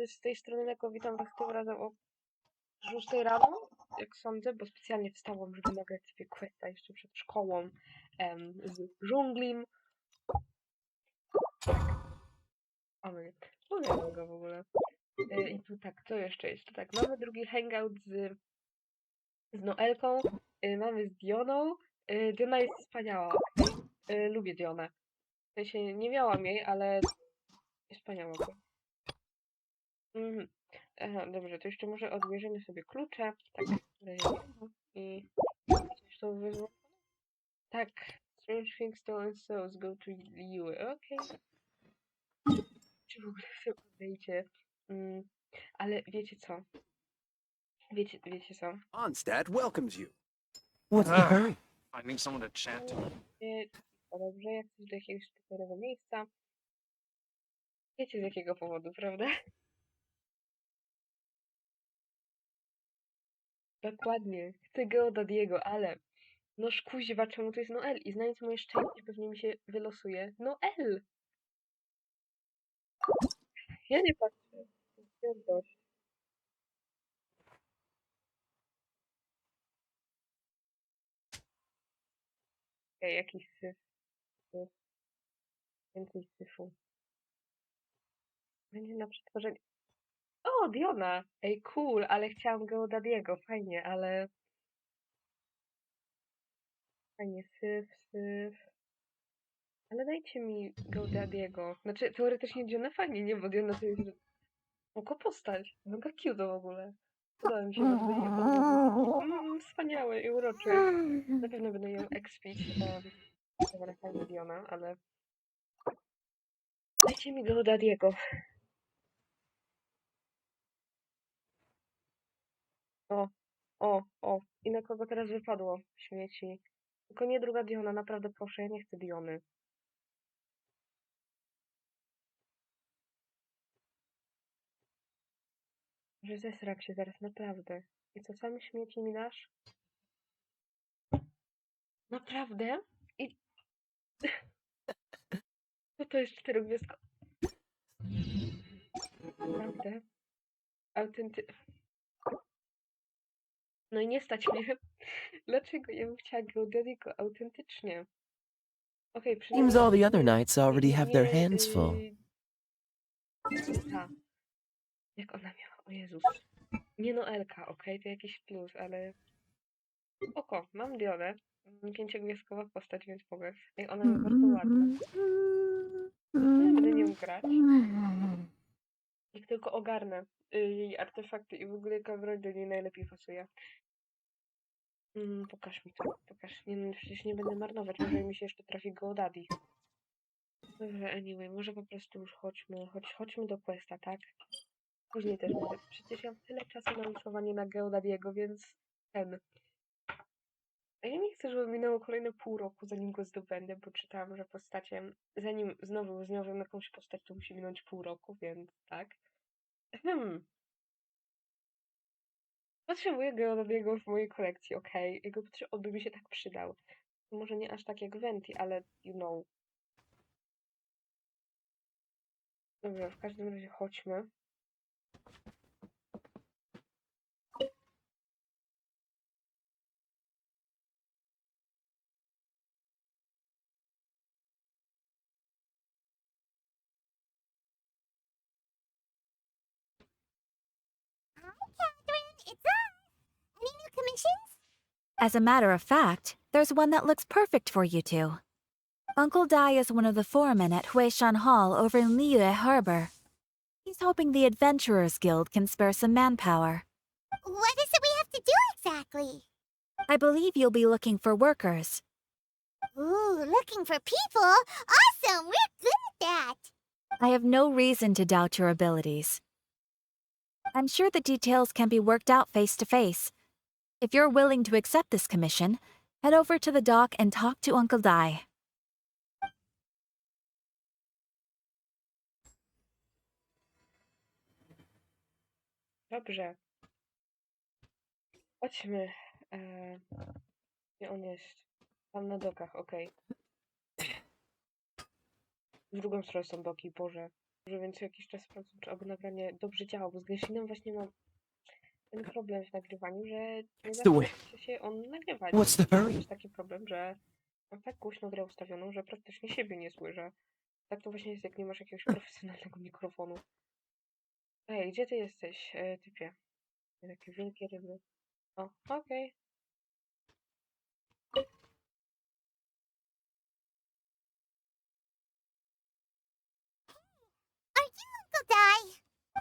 z tej strony Leko, witam was tym razem o 6 rano, jak sądzę, bo specjalnie wstałam, żeby nagrać sobie questa jeszcze przed szkołą z Zhonglim. O nie, powiem go w ogóle. I tu tak, co jeszcze jest? Tu tak, mamy drugi hangout z Noelką, mamy z Dioną. Diona jest wspaniała, okej? Lubię Dionę. W sensie nie miałam jej, ale jest wspaniała. Mhm. Aha, dobrze, to jeszcze może odbierzemy sobie klucze. Tak, i coś to wyzło. Tak, strange things stolen souls go to you. Okej. Czy w ogóle sobie odejdzie? Ale wiecie co? Wiecie co? Onstad welcomes you. What's the hurry? Finding someone to chat to. To dobrze, jak coś do jakiegoś spokojnego miejsca. Wiecie z jakiego powodu, prawda? Dokładnie. Chcę go od Diego, ale no szkuźwa, czemu to jest Noel? I znając moje szczęście, pewnie mi się wylosuje Noel. Ja nie patrzę. Dość. Okej, jakiś syf. Więcej syfu. Będzie na przetworzenie. O, Diona! Ej, cool, ale chciałam go od Adiego. Fajnie, ale... Fajnie, syf. Ale dajcie mi go od Adiego. Znaczy, teoretycznie Diona fajnie, nie? Bo Diona to jest... Oko postać. Mega cute w ogóle. Podoba mi się bardzo jej podróż. Wspaniały i uroczy. Na pewno będę ją expić. Dobra, fajnie Diona, ale... Dajcie mi go od Adiego. O. I na kogo teraz wypadło? Śmieci. Tylko nie druga Diona, naprawdę proszę, ja nie chcę Diony. Że zesram się zaraz, naprawdę. I co, same śmieci mi dasz? Naprawdę? I... Co to jest czterogwiazdko? Naprawdę? No i nie stać mnie. Dlaczego ja bym chciała Geodetico autentycznie? Okej, Seems all the other przynajmniej knights already have their nie, hands full. ta. Jak ona miała? O Jezus. Nie Noelka, okej, to jakiś plus, ale... Oko, mam Dionę. Pięciogwiazdkowa postać, więc mogę. Ej, ona jest bardzo ładna. Ja będę nią grać. Jak tylko ogarnę jej artefakty i w ogóle cover do niej najlepiej pasuje. Pokaż mi to, pokaż. Nie, no przecież nie będę marnować, może mi się jeszcze trafi Godaddy. Dobrze, anyway, może po prostu już chodźmy do questa, tak? Później też będę. Przecież ja mam tyle czasu na rysowanie na Geodadiego, więc ten. A ja nie chcę, żeby minęło kolejne pół roku, zanim go zdobędę, bo czytałam, że postacie, zanim znowu z nią wiem jakąś postać, to musi minąć pół roku, więc tak. Potrzebuję Geodadiego w mojej kolekcji, okej. Jego on by mi się tak przydał. Może nie aż tak jak Venti, ale you know. Dobra, w każdym razie chodźmy. Any new commissions? As a matter of fact, there's one that looks perfect for you two. Uncle Dai is one of the foremen at Huishan Hall over in Liyue Harbor. He's hoping the Adventurers Guild can spare some manpower. What is it we have to do exactly? I believe you'll be looking for workers. Ooh, looking for people? Awesome! We're good at that! I have no reason to doubt your abilities. I'm sure the details can be worked out face to face. If you're willing to accept this commission, head over to the dock and talk to Uncle Dai. Dobrze. Chodźmy. Gdzie on jest? Tam na dokach, okej. W drugą stronę są doki, Boże. więc co jakiś czas sprawdzam, czy oby nagranie dobrze działa, bo z Genshinem właśnie mam ten problem w nagrywaniu, że nie zawsze chce się on nagrywać. What's the To hurry? jest taki problem, że mam tak głośno grę ustawioną, że praktycznie siebie nie słyszę. Tak to właśnie jest, jak nie masz jakiegoś profesjonalnego mikrofonu. Ej, gdzie ty jesteś, typie? Takie wielkie ryby. O, okej. Are you Uncle Di?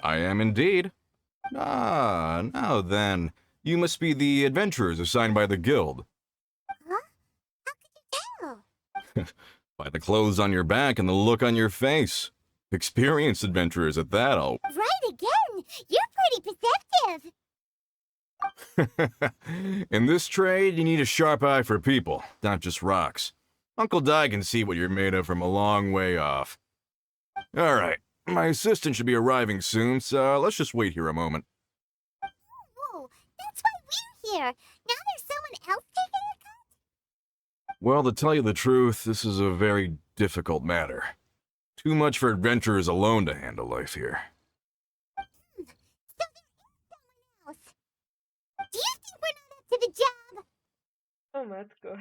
I am indeed. Ah, now then. You must be the adventurers assigned by the guild. Huh? How could you tell? By the clothes on your back and the look on your face. Experienced adventurers at that, oh. Right again! You're pretty perceptive! In this trade, you need a sharp eye for people, not just rocks. Uncle Di can see what you're made of from a long way off. All right, my assistant should be arriving soon, so let's just wait here a moment. Whoa, that's why we're here! Now there's someone else taking a cut? Well, to tell you the truth, this is a very difficult matter. Too much for adventurers alone to handle life here. So there is someone else. Do you think we're not up to the job? O matko.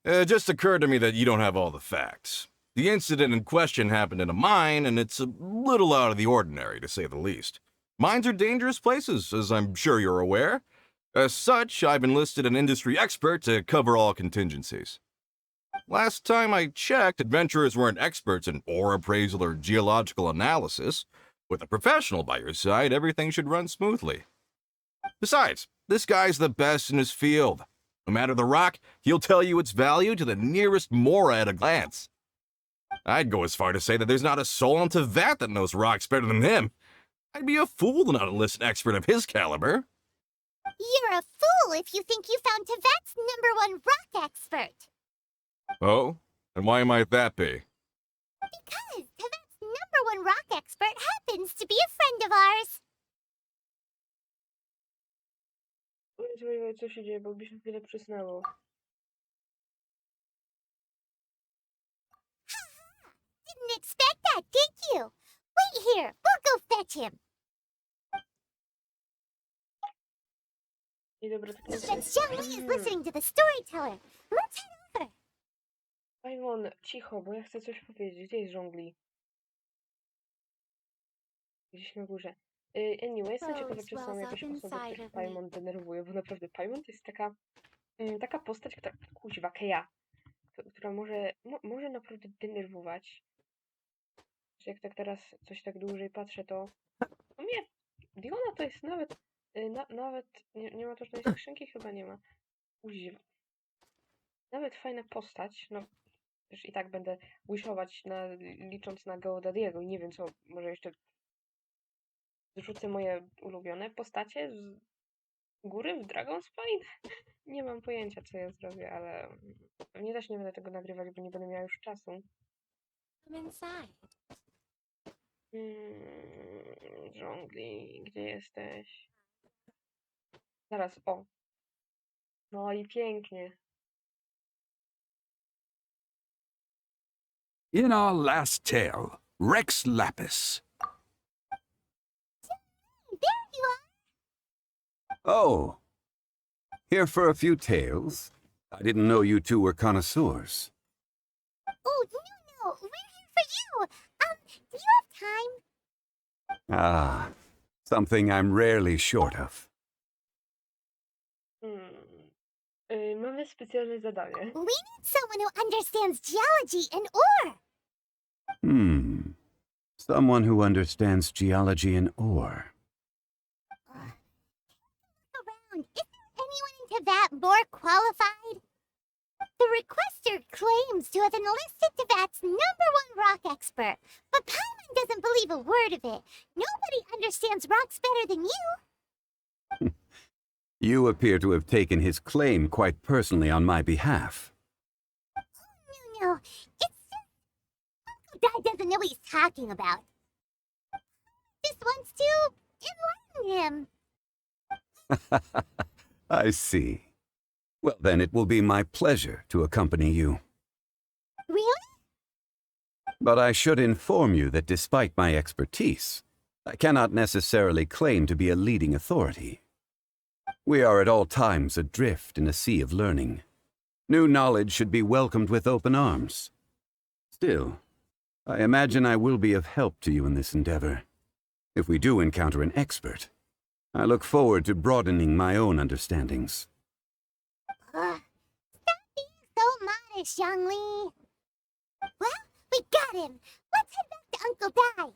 It just occurred to me that you don't have all the facts. The incident in question happened in a mine, and it's a little out of the ordinary, to say the least. Mines are dangerous places, as I'm sure you're aware. As such, I've enlisted an industry expert to cover all contingencies. Last time I checked, adventurers weren't experts in ore appraisal or geological analysis. With a professional by your side, everything should run smoothly. Besides, this guy's the best in his field. No matter the rock, he'll tell you its value to the nearest mora at a glance. I'd go as far to say that there's not a soul on Teyvat that knows rocks better than him. I'd be a fool to not enlist an expert of his caliber. You're a fool if you think you found Teyvat's #1 rock expert. Oh? And why might that be? Because Teyvat's #1 rock expert happens to be a friend of ours. Co się dzieje, bo mi się chwilę przysnęło. Didn't expect that, did you? Wait here, we'll go fetch him. I dobra, tak Since Zhongli is listening to the storyteller, let's head over. Simon, cicho, bo ja chcę coś powiedzieć. Gdzie jest Zhongli? Gdzieś na górze. Anyway, jestem ciekawa, czy są jakieś osoby, których Paimon denerwuje, bo naprawdę Paimon to jest taka postać, która, kuźwa, Keja, która może naprawdę denerwować. Jak tak teraz coś tak dłużej patrzę, to no mnie, Diona to jest nawet, nie ma to żadnej skrzynki, chyba nie ma. Kuźwa. Nawet fajna postać, no też i tak będę wishować licząc na Geodadiego i nie wiem co, może jeszcze zrzucę moje ulubione postacie z góry w Dragonspine? Nie mam pojęcia, co ja zrobię, ale pewnie też nie będę tego nagrywać, bo nie będę miała już czasu. Zhongli, gdzie jesteś? Zaraz, o. No i pięknie. In our last tale, Rex Lapis. There you are. Oh. Here for a few tales? I didn't know you two were connoisseurs. Oh, no, we're here for you. Do you have time? Ah, something I'm rarely short of. Mamy specjalne zadanie. We need someone who understands geology and ore. Someone who understands geology and ore. Around, is there anyone in Teyvat more qualified? The requester claims to have enlisted Teyvat's #1 rock expert, but Paimon doesn't believe a word of it. Nobody understands rocks better than you. You appear to have taken his claim quite personally on my behalf. No, it's just Uncle Di doesn't know what he's talking about. Just wants to enlighten him. I see. Well, then it will be my pleasure to accompany you. Really? But I should inform you that despite my expertise, I cannot necessarily claim to be a leading authority. We are at all times adrift in a sea of learning. New knowledge should be welcomed with open arms. Still, I imagine I will be of help to you in this endeavor. If we do encounter an expert, I look forward to broadening my own understandings. Stop being so modest, Zhongli. Well, we got him. Let's head back to Uncle Dai.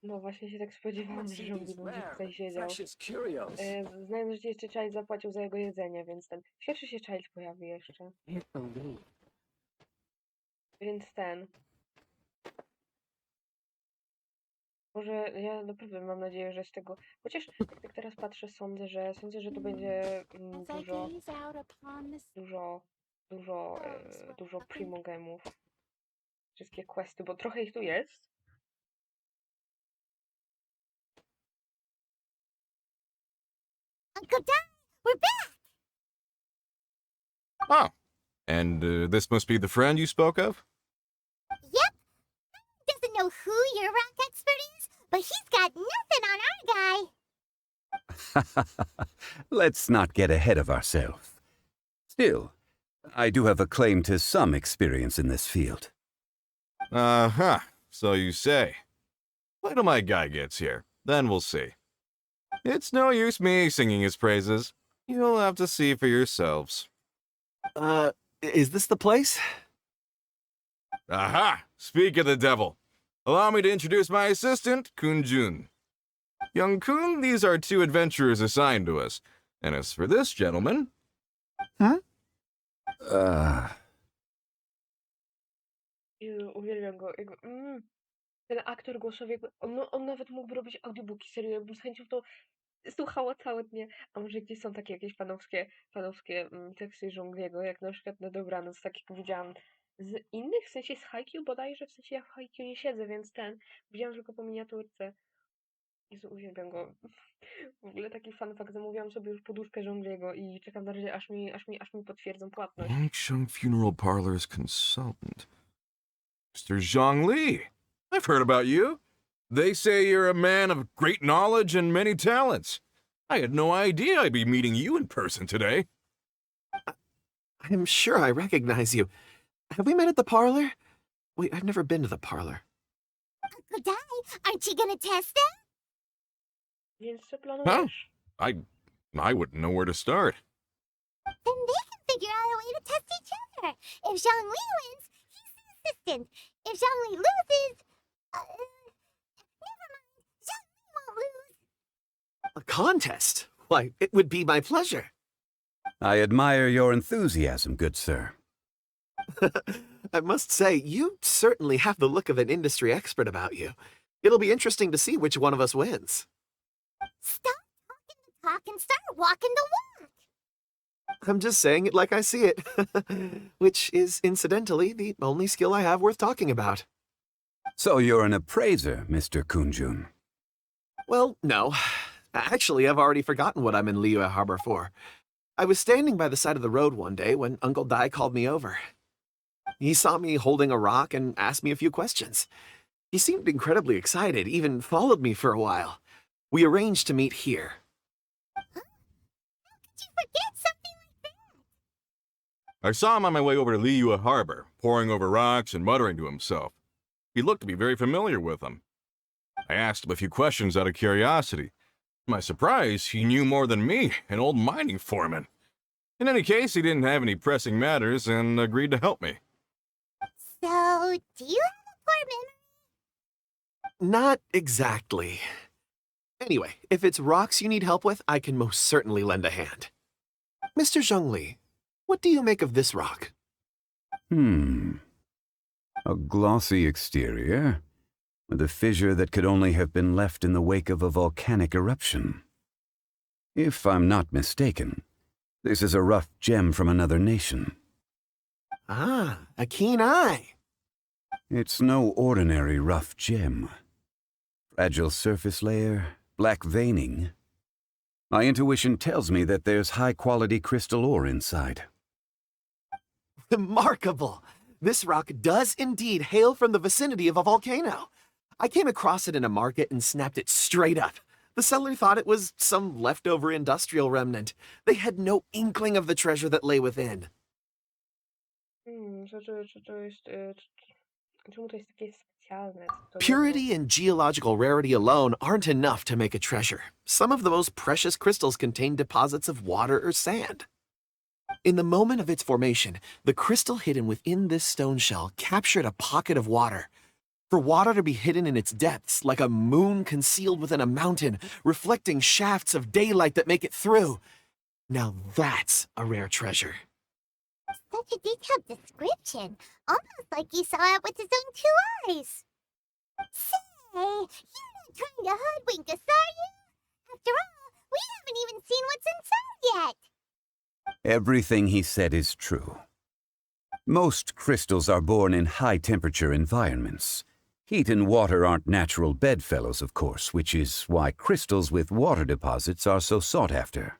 No właśnie się tak spodziewałam, że Zhongli będzie tutaj siedział. Znając, że ci jeszcze Child zapłacił za jego jedzenie, więc ten... Świetnie się Child pojawi jeszcze. Więc ten... Może ja naprawdę mam nadzieję, że z tego... Chociaż jak tak teraz patrzę, sądzę, że to będzie dużo primogemów. Wszystkie questy, bo trochę ich tu jest. Uncle Dai, we're back! Oh, and this must be the friend you spoke of? Yep. Doesn't know who your rock expert is, but he's got nothing on our guy. Let's not get ahead of ourselves. Still, I do have a claim to some experience in this field. Uh-huh, so you say. Wait till my guy gets here, then we'll see. It's no use me singing his praises. You'll have to see for yourselves. Is this the place? Aha! Speak of the devil. Allow me to introduce my assistant, Kun-jun. Young Kun, these are two adventurers assigned to us. And as for this gentleman... Uwielbiam go. Ten aktor głosowy, on nawet mógłby robić audiobooki, serio, ja bym z chęcią to słuchała całe dnie. A może gdzieś są takie jakieś fanowskie teksty Zhongliego, jak na przykład na dobranoc, tak jak widziałam z innych, w sensie z Haikyuu bodajże, w sensie ja w Haikyuu nie siedzę, więc widziałam tylko po miniaturce. Jezu, uwielbiam go. W ogóle taki fun fact, zamówiłam sobie już poduszkę Zhongliego i czekam na razie, aż mi potwierdzą płatność. Yangsheng Funeral Parlor's consultant. Mr. Zhongli. I've heard about you. They say you're a man of great knowledge and many talents. I had no idea I'd be meeting you in person today. I'm sure I recognize you. Have we met at the parlor? Wait, I've never been to the parlor. Uncle Dai, aren't you gonna test them? Więc co planujesz? I wouldn't know where to start. Then they can figure out a way to test each other. If Zhongli wins, he's the assistant. If Zhongli loses, never mind. Zhongli won't lose. A contest? Why, it would be my pleasure. I admire your enthusiasm, good sir. I must say, you certainly have the look of an industry expert about you. It'll be interesting to see which one of us wins. Stop talking the talk and start walking the walk. I'm just saying it like I see it, which is, incidentally, the only skill I have worth talking about. So you're an appraiser, Mr. Kun-jun. Well, no. Actually, I've already forgotten what I'm in Liyue Harbor for. I was standing by the side of the road one day when Uncle Dai called me over. He saw me holding a rock and asked me a few questions. He seemed incredibly excited, even followed me for a while. We arranged to meet here. How could you forget something like that? I saw him on my way over to Liyue Harbor, poring over rocks and muttering to himself. He looked to be very familiar with them. I asked him a few questions out of curiosity. To my surprise, he knew more than me, an old mining foreman. In any case, he didn't have any pressing matters and agreed to help me. So, do you have a poor memory? Not exactly. Anyway, if it's rocks you need help with, I can most certainly lend a hand. Mr. Zhongli, what do you make of this rock? A glossy exterior, with a fissure that could only have been left in the wake of a volcanic eruption. If I'm not mistaken, this is a rough gem from another nation. Ah, a keen eye. It's no ordinary rough gem. Fragile surface layer, black veining. My intuition tells me that there's high-quality crystal ore inside. Remarkable! This rock does indeed hail from the vicinity of a volcano. I came across it in a market and snapped it straight up. The seller thought it was some leftover industrial remnant. They had no inkling of the treasure that lay within. Co to jest... Czemu to jest takie specjalne? To jedno? Purity and geological rarity alone aren't enough to make a treasure. Some of the most precious crystals contain deposits of water or sand. In the moment of its formation, the crystal hidden within this stone shell captured a pocket of water. For water to be hidden in its depths, like a moon concealed within a mountain, reflecting shafts of daylight that make it through. Now that's a rare treasure. Such a detailed description. Almost like you saw it with his own 2 eyes. Say, you're not trying to hoodwink us, are you? After all, we haven't even seen what's inside yet. Everything he said is true. Most crystals are born in high-temperature environments. Heat and water aren't natural bedfellows, of course, which is why crystals with water deposits are so sought after.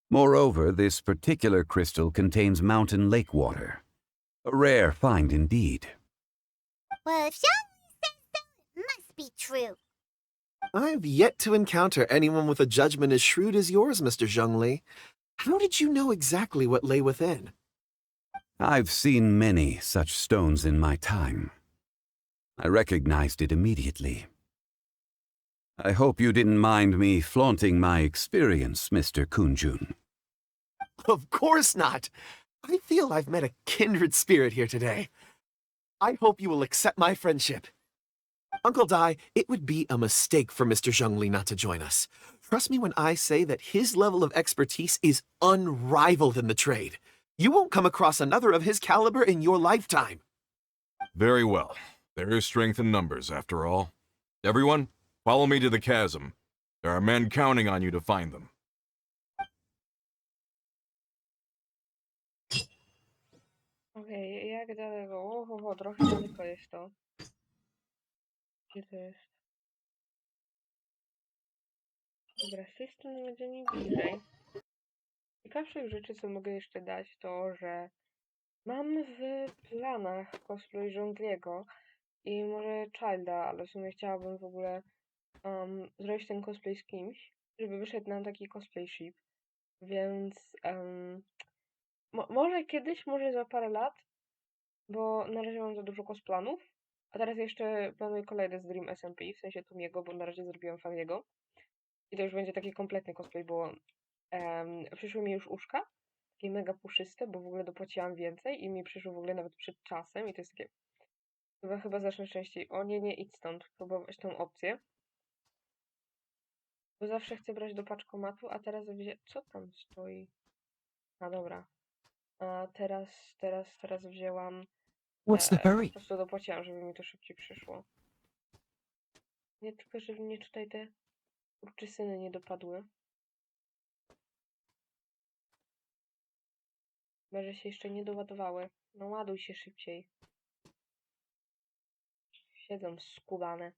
Moreover, this particular crystal contains mountain lake water. A rare find indeed. Well, if Zhongli says so, it must be true. I've yet to encounter anyone with a judgment as shrewd as yours, Mr. Zhongli. How did you know exactly what lay within? I've seen many such stones in my time. I recognized it immediately. I hope you didn't mind me flaunting my experience, Mr. Kunjun. Of course not. I feel I've met a kindred spirit here today. I hope you will accept my friendship. Uncle Dai, it would be a mistake for Mr. Zhongli not to join us. Trust me when I say that his level of expertise is unrivaled in the trade. You won't come across another of his caliber in your lifetime. Very well. There is strength in numbers, after all. Everyone, follow me to the chasm. There are men counting on you to find them. Okej, jak daleko? Oho, trochę daleko jest to. Gdzie to jest? Dobra, z tej strony będzie mi bliżej. Ciekawszych rzeczy, co mogę jeszcze dać, to, że mam w planach cosplay Zhongliego i może Childa, ale w sumie chciałabym w ogóle zrobić ten cosplay z kimś, żeby wyszedł nam taki cosplay ship, więc może kiedyś, może za parę lat, bo na razie mam za dużo cosplanów, a teraz jeszcze planuję kolejny z Dream SMP, w sensie Tomiego, bo na razie zrobiłam Famiego i to już będzie taki kompletny cosplay, bo przyszły mi już uszka, takie mega puszyste, bo w ogóle dopłaciłam więcej i mi przyszło w ogóle nawet przed czasem i to jest takie... Chyba zacznę częściej. O nie, idź stąd. Próbować tą opcję. Bo zawsze chcę brać do paczkomatu, a teraz co tam stoi? A dobra. A teraz wzięłam... What's the po hurry? prostu dopłaciłam, żeby mi to szybciej przyszło. Nie, tylko żeby mnie tutaj te kurczysyny nie dopadły. Chyba, że się jeszcze nie doładowały. No ładuj się szybciej. Siedzą skubane.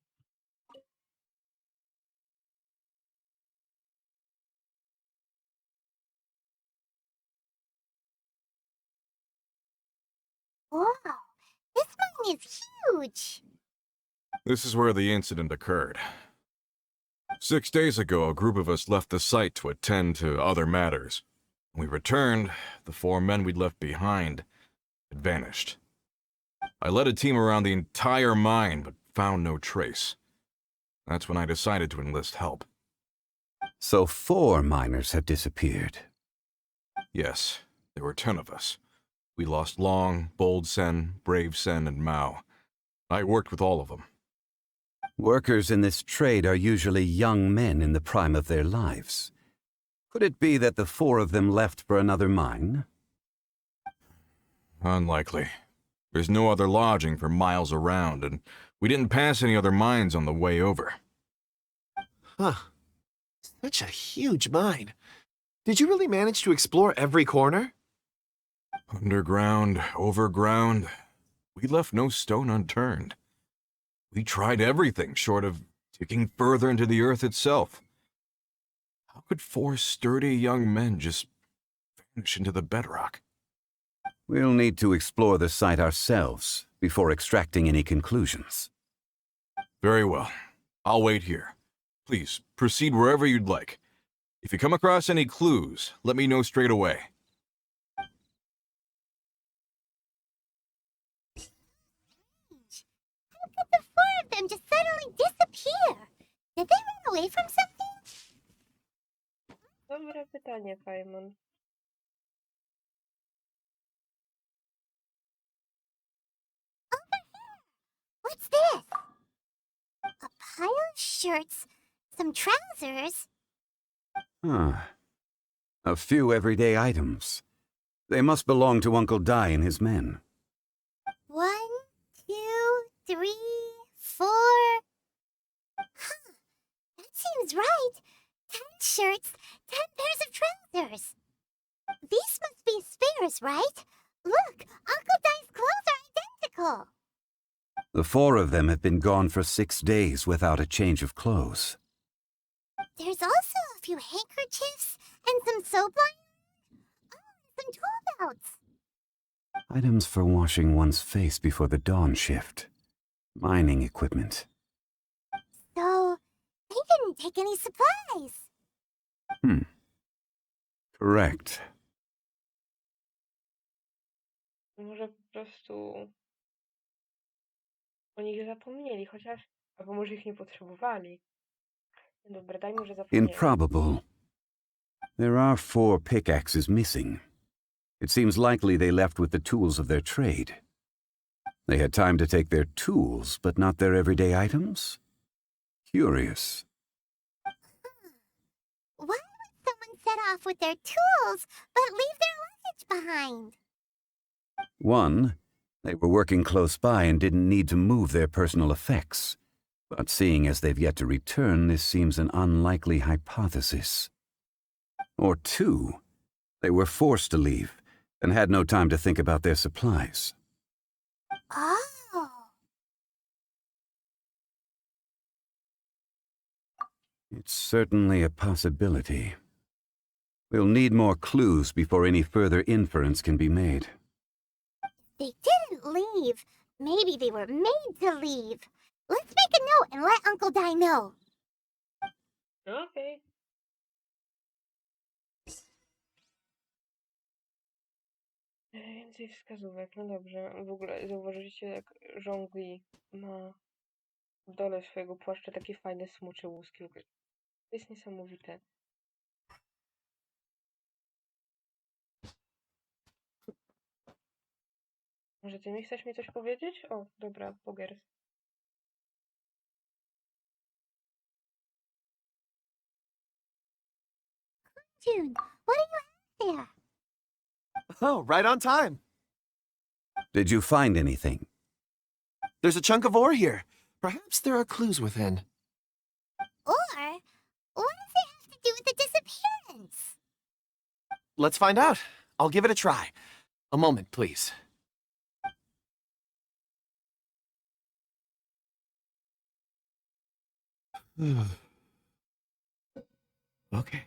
Wow, this mine is huge. This is where the incident occurred. 6 days ago, a group of us left the site to attend to other matters. When we returned, the 4 men we'd left behind had vanished. I led a team around the entire mine, but found no trace. That's when I decided to enlist help. So 4 miners have disappeared. Yes, there were 10 of us. We lost Long, Bold Sen, Brave Sen, and Mao. I worked with all of them. Workers in this trade are usually young men in the prime of their lives. Could it be that the 4 of them left for another mine? Unlikely. There's no other lodging for miles around, and we didn't pass any other mines on the way over. Huh. Such a huge mine. Did you really manage to explore every corner? Underground, overground, we left no stone unturned. We tried everything short of digging further into the earth itself. How could 4 sturdy young men just vanish into the bedrock? We'll need to explore the site ourselves before extracting any conclusions. Very well. I'll wait here. Please, proceed wherever you'd like. If you come across any clues, let me know straight away. How could the four of them just suddenly disappear? Did they run away from something? Dobre pytanie, Paimon. What's this? A pile of shirts, some trousers. A few everyday items. They must belong to Uncle Dai and his men. 1, 2, 3, 4. Huh, that seems right. 10 shirts, 10 pairs of trousers. These must be spares, right? Look, Uncle Dai's clothes are identical. The four of them have been gone for 6 days without a change of clothes. There's also a few handkerchiefs and some soap lines. Oh, and some tool belts. Items for washing one's face before the dawn shift. Mining equipment. So, they didn't take any supplies. Correct. Może po prostu o nich zapomnieli, chociaż... Albo może ich nie potrzebowali. Dobra, daj mi, że zapomnieli. Improbable. There are 4 pickaxes missing. It seems likely they left with the tools of their trade. They had time to take their tools, but not their everyday items? Curious. Why would someone set off with their tools, but leave their luggage behind? 1, they were working close by and didn't need to move their personal effects. But seeing as they've yet to return, this seems an unlikely hypothesis. Or 2, they were forced to leave and had no time to think about their supplies. Oh. It's certainly a possibility. We'll need more clues before any further inference can be made. They didn't leave. Maybe they were made to leave. Let's make a note and let Uncle Dai know. Okej. Więcej wskazówek, no dobrze. W ogóle zauważyliście, jak Zhongli ma w dole swojego płaszcza takie fajne smocze łuski. To jest niesamowite. Może ty mi chcesz mi coś powiedzieć? O, dobra, pogers. June, what do you have there? Oh, right on time. Did you find anything? There's a chunk of ore here. Perhaps there are clues within. Or, what does it have to do with the disappearance? Let's find out. I'll give it a try. A moment, please. Okay.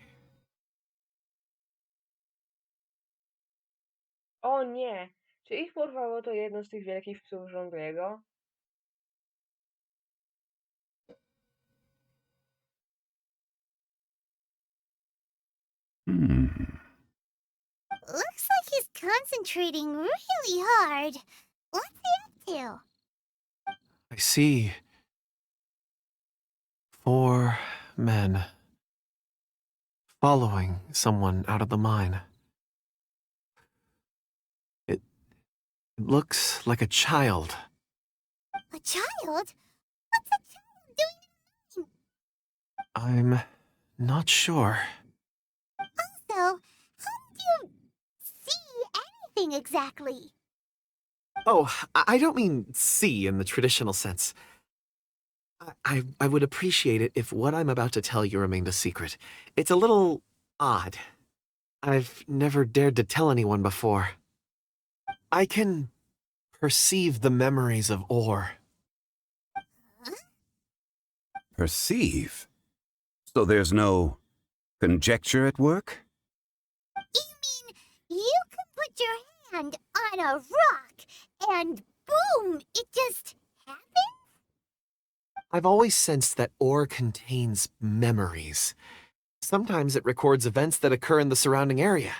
O nie! Czy ich porwało to jedno z tych wielkich psów Zhongliego? Looks like he's concentrating really hard. What's he up to? I see. 4 men following someone out of the mine. It looks like a child. A child? What's a child doing in a mine? I'm not sure. Also, how did you see anything exactly? Oh, I don't mean see in the traditional sense. I would appreciate it if what I'm about to tell you remained a secret. It's a little odd. I've never dared to tell anyone before. I can perceive the memories of ore. Perceive? So there's no conjecture at work? You mean you can put your stand on a rock and boom, it just happens? I've always sensed that ore contains memories. Sometimes it records events that occur in the surrounding area.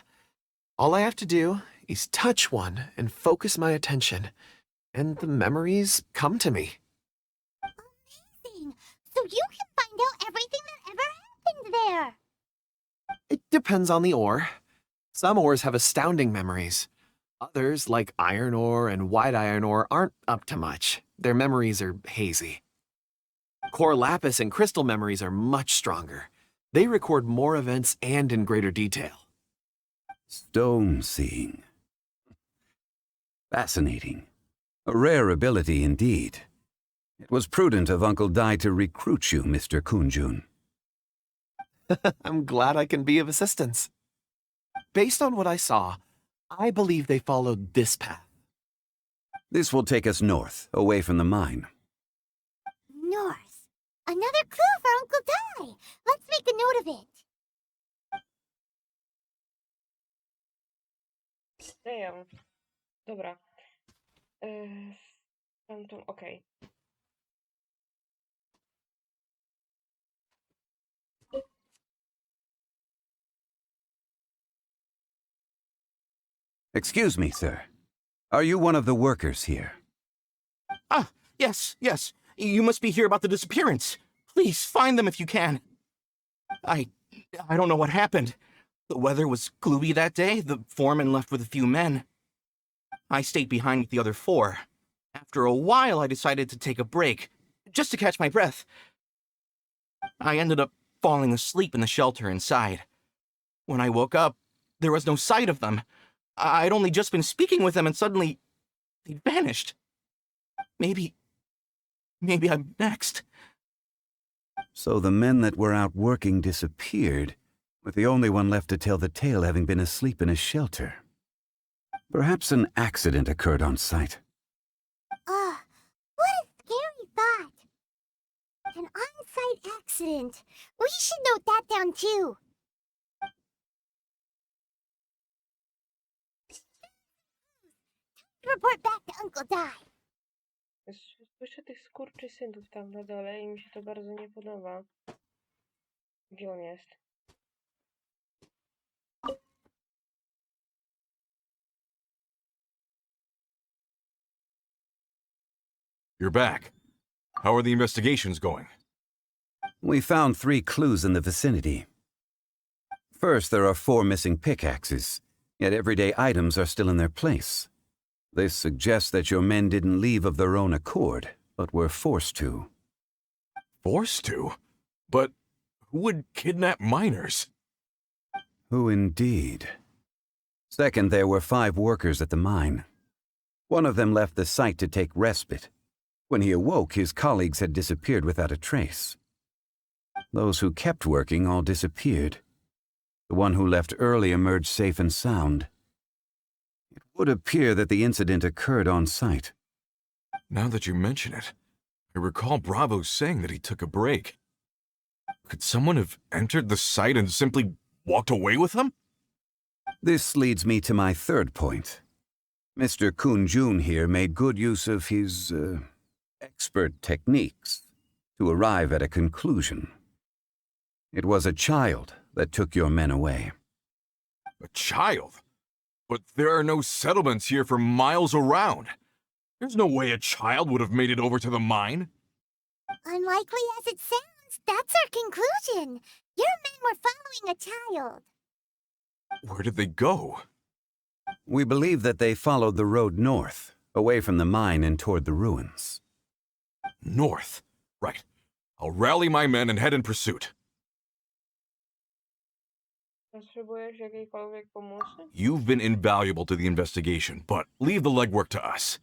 All I have to do is touch one and focus my attention, and the memories come to me. Amazing! So you can find out everything that ever happened there. It depends on the ore. Some ores have astounding memories. Others, like iron ore and white iron ore, aren't up to much. Their memories are hazy. Core lapis and crystal memories are much stronger. They record more events and in greater detail. Stone seeing. Fascinating. A rare ability indeed. It was prudent of Uncle Dai to recruit you, Mr. Kunjun. I'm glad I can be of assistance. Based on what I saw, I believe they followed this path. This will take us north, away from the mine. North. Another clue for Uncle Dai. Let's make a note of it. Damn. Dobra. Tamtą, okej. Excuse me, sir. Are you one of the workers here? Ah, yes. You must be here about the disappearance. Please, find them if you can. I don't know what happened. The weather was gloomy that day. The foreman left with a few men. I stayed behind with the other 4. After a while, I decided to take a break, just to catch my breath. I ended up falling asleep in the shelter inside. When I woke up, there was no sight of them. I'd only just been speaking with them and suddenly they vanished. Maybe I'm next. So the men that were out working disappeared, with the only one left to tell the tale having been asleep in a shelter. Perhaps an accident occurred on site. What a scary thought. An on-site accident. We should note that down too. Report back to Uncle Dai. Słyszę tych skurczysynów tam na dole i mi się to bardzo nie podoba. Gdzie on jest? You're back. How are the investigations going? We found 3 clues in the vicinity. First, there are 4 missing pickaxes, yet everyday items are still in their place. This suggests that your men didn't leave of their own accord, but were forced to. Forced to? But who would kidnap miners? Who indeed? Second, there were 5 workers at the mine. One of them left the site to take respite. When he awoke, his colleagues had disappeared without a trace. Those who kept working all disappeared. The one who left early emerged safe and sound. It would appear that the incident occurred on site. Now that you mention it, I recall Bravo saying that he took a break. Could someone have entered the site and simply walked away with them? This leads me to my third point. Mr. Kunjun here made good use of his, expert techniques to arrive at a conclusion. It was a child that took your men away. A child? But there are no settlements here for miles around. There's no way a child would have made it over to the mine. Unlikely as it sounds, that's our conclusion. Your men were following a child. Where did they go? We believe that they followed the road north, away from the mine and toward the ruins. North. Right. I'll rally my men and head in pursuit. Potrzebujesz jakiejkolwiek pomocy? You've been invaluable to the investigation, but leave the legwork to us.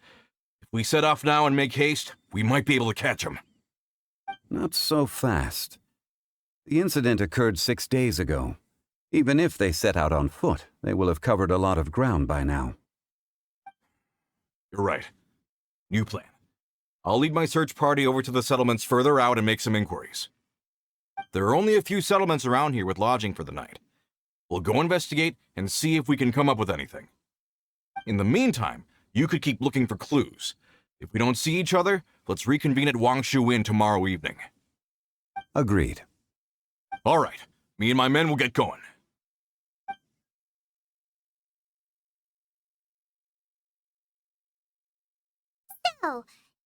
If we set off now and make haste, we might be able to catch them. Not so fast. The incident occurred 6 days ago. Even if they set out on foot, they will have covered a lot of ground by now. You're right. New plan. I'll lead my search party over to the settlements further out and make some inquiries. There are only a few settlements around here with lodging for the night. We'll go investigate and see if we can come up with anything. In the meantime, you could keep looking for clues. If we don't see each other, let's reconvene at Wangshu Inn tomorrow evening. Agreed. All right, me and my men will get going. So,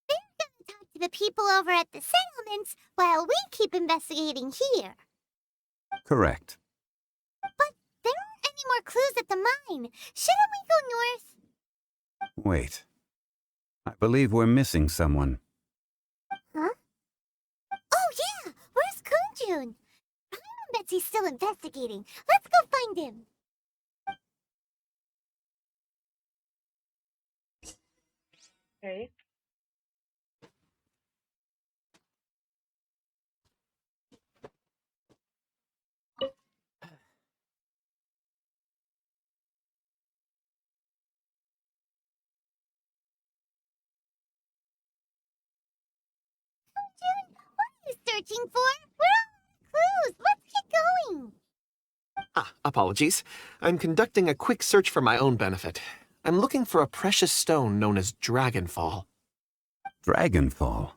they're gonna talk to the people over at the settlements while we keep investigating here. Correct. But there aren't any more clues at the mine. Shouldn't we go north? Wait. I believe we're missing someone. Huh? Oh yeah! Where's Kunjun? Paimon bets he's still investigating. Let's go find him. Okay. Kunjun, what are you searching for? We're all out of clues. Let's get going. Apologies. I'm conducting a quick search for my own benefit. I'm looking for a precious stone known as Dragonfall. Dragonfall.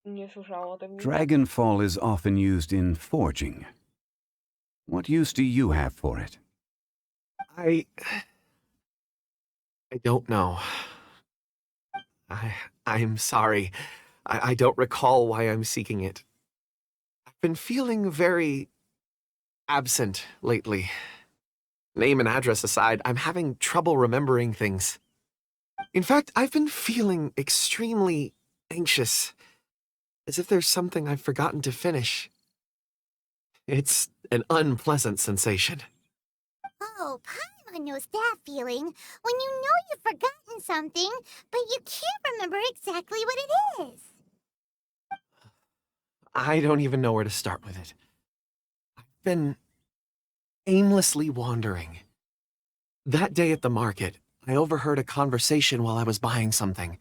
Nie słyszałam o tym. Dragonfall is often used in forging. What use do you have for it? I don't know. I'm sorry. I don't recall why I'm seeking it. I've been feeling very absent lately. Name and address aside, I'm having trouble remembering things. In fact, I've been feeling extremely anxious, as if there's something I've forgotten to finish. It's an unpleasant sensation. Oh, Paimon knows that feeling. When you know you've forgotten something, but you can't remember exactly what it is. I don't even know where to start with it. I've been aimlessly wandering. That day at the market, I overheard a conversation while I was buying something.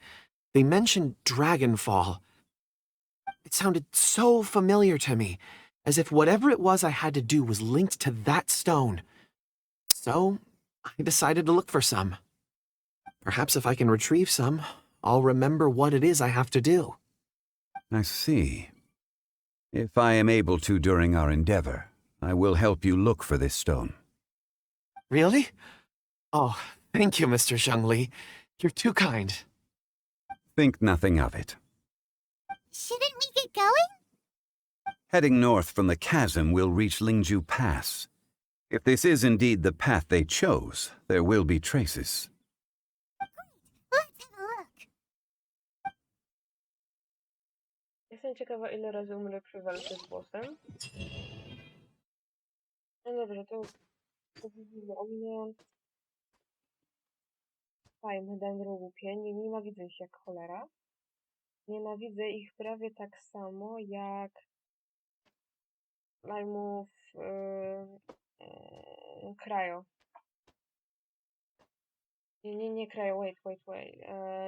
They mentioned Dragonfall. It sounded so familiar to me, as if whatever it was I had to do was linked to that stone. So, I decided to look for some. Perhaps if I can retrieve some, I'll remember what it is I have to do. I see. If I am able to during our endeavor, I will help you look for this stone. Really? Oh, thank you, Mr. Zhongli. You're too kind. Think nothing of it. Shouldn't we get going? Heading north from the chasm, we'll reach Lingju Pass. If this is indeed the path they chose, there will be traces. Let's have a look. Jestem ciekawa, ile razy umrę przy walce z bossem. No dobrze, to mówimy o mnie. Fajmy, dendro głupie. Nie nienawidzę ich jak cholera. Nienawidzę ich prawie tak samo jak lajmów Krajo. Nie Krajo, wait.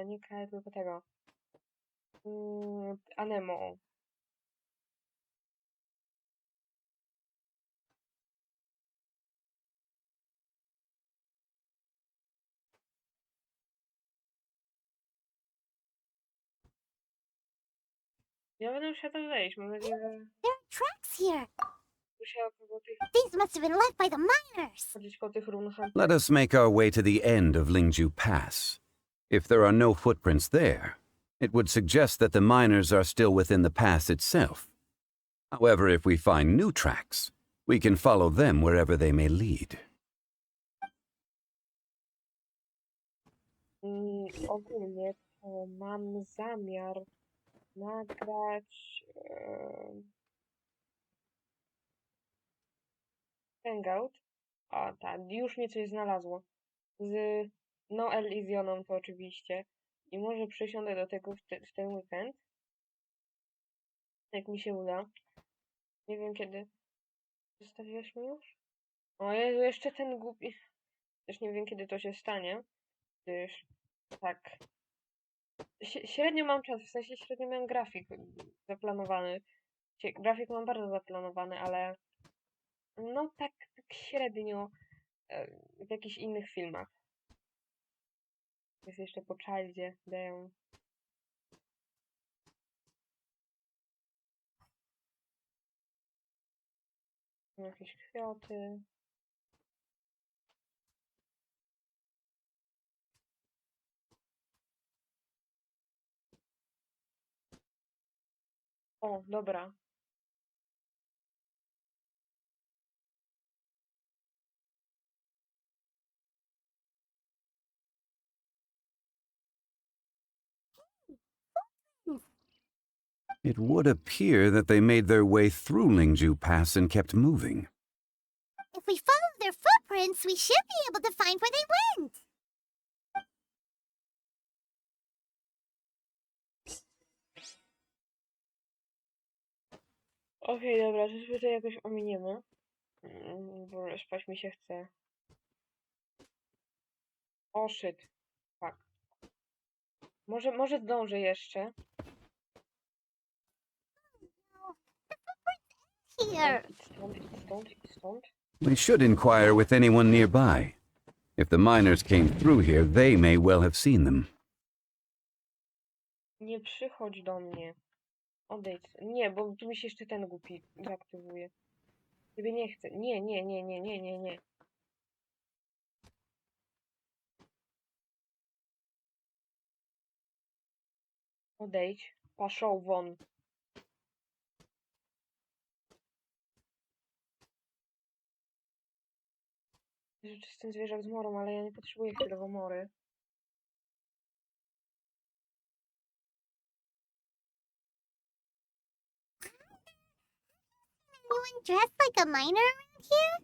Nie Krajo, tylko tego. Anemo. Ja będę musiała tam wejść, mam nadzieję, że There are tracks here. musiała po tych, These must have been left by the miners. chodzić po tych runach. Let us make our way to the end of Lingju Pass. If there are no footprints there, it would suggest that the miners are still within the pass itself. However, if we find new tracks, we can follow them wherever they may lead. Ogólnie to mam zamiar nagrać hangout. A tak, już mnie coś znalazło. Z Noel i Zioną to oczywiście. I może przysiądę do tego w ten weekend. Jak mi się uda. Nie wiem kiedy. Zostawiłaś mi już? O Jezu, jeszcze ten głupi. Też nie wiem kiedy to się stanie. Gdyż tak. Średnio mam czas, w sensie średnio miałem grafik zaplanowany. Grafik mam bardzo zaplanowany, ale no tak średnio. w jakichś innych filmach. Jest jeszcze po Childzie, dają. Jakieś kwiaty. O, dobra. It would appear that they made their way through Lingju Pass and kept moving. If we follow their footprints, we should be able to find where they went. Okej, dobra, zazwyczaj jakoś ominiemy. Bo spać mi się chce. O, shit. Tak. Może zdążę jeszcze. Here. Idź stąd, idź stąd, idź stąd. We should inquire with anyone nearby. If the miners came through here, they may well have seen them. Nie przychodź do mnie. Odejdź. Nie, bo tu mi się jeszcze ten głupi zaaktywuje. Ciebie nie chcę. Nie, nie, nie, nie, nie, nie, nie. Odejdź. Paszą won. Rzeczy z tym zwierzak z morą, ale ja nie potrzebuję chwilowo mory. Anyone dressed like a miner around here?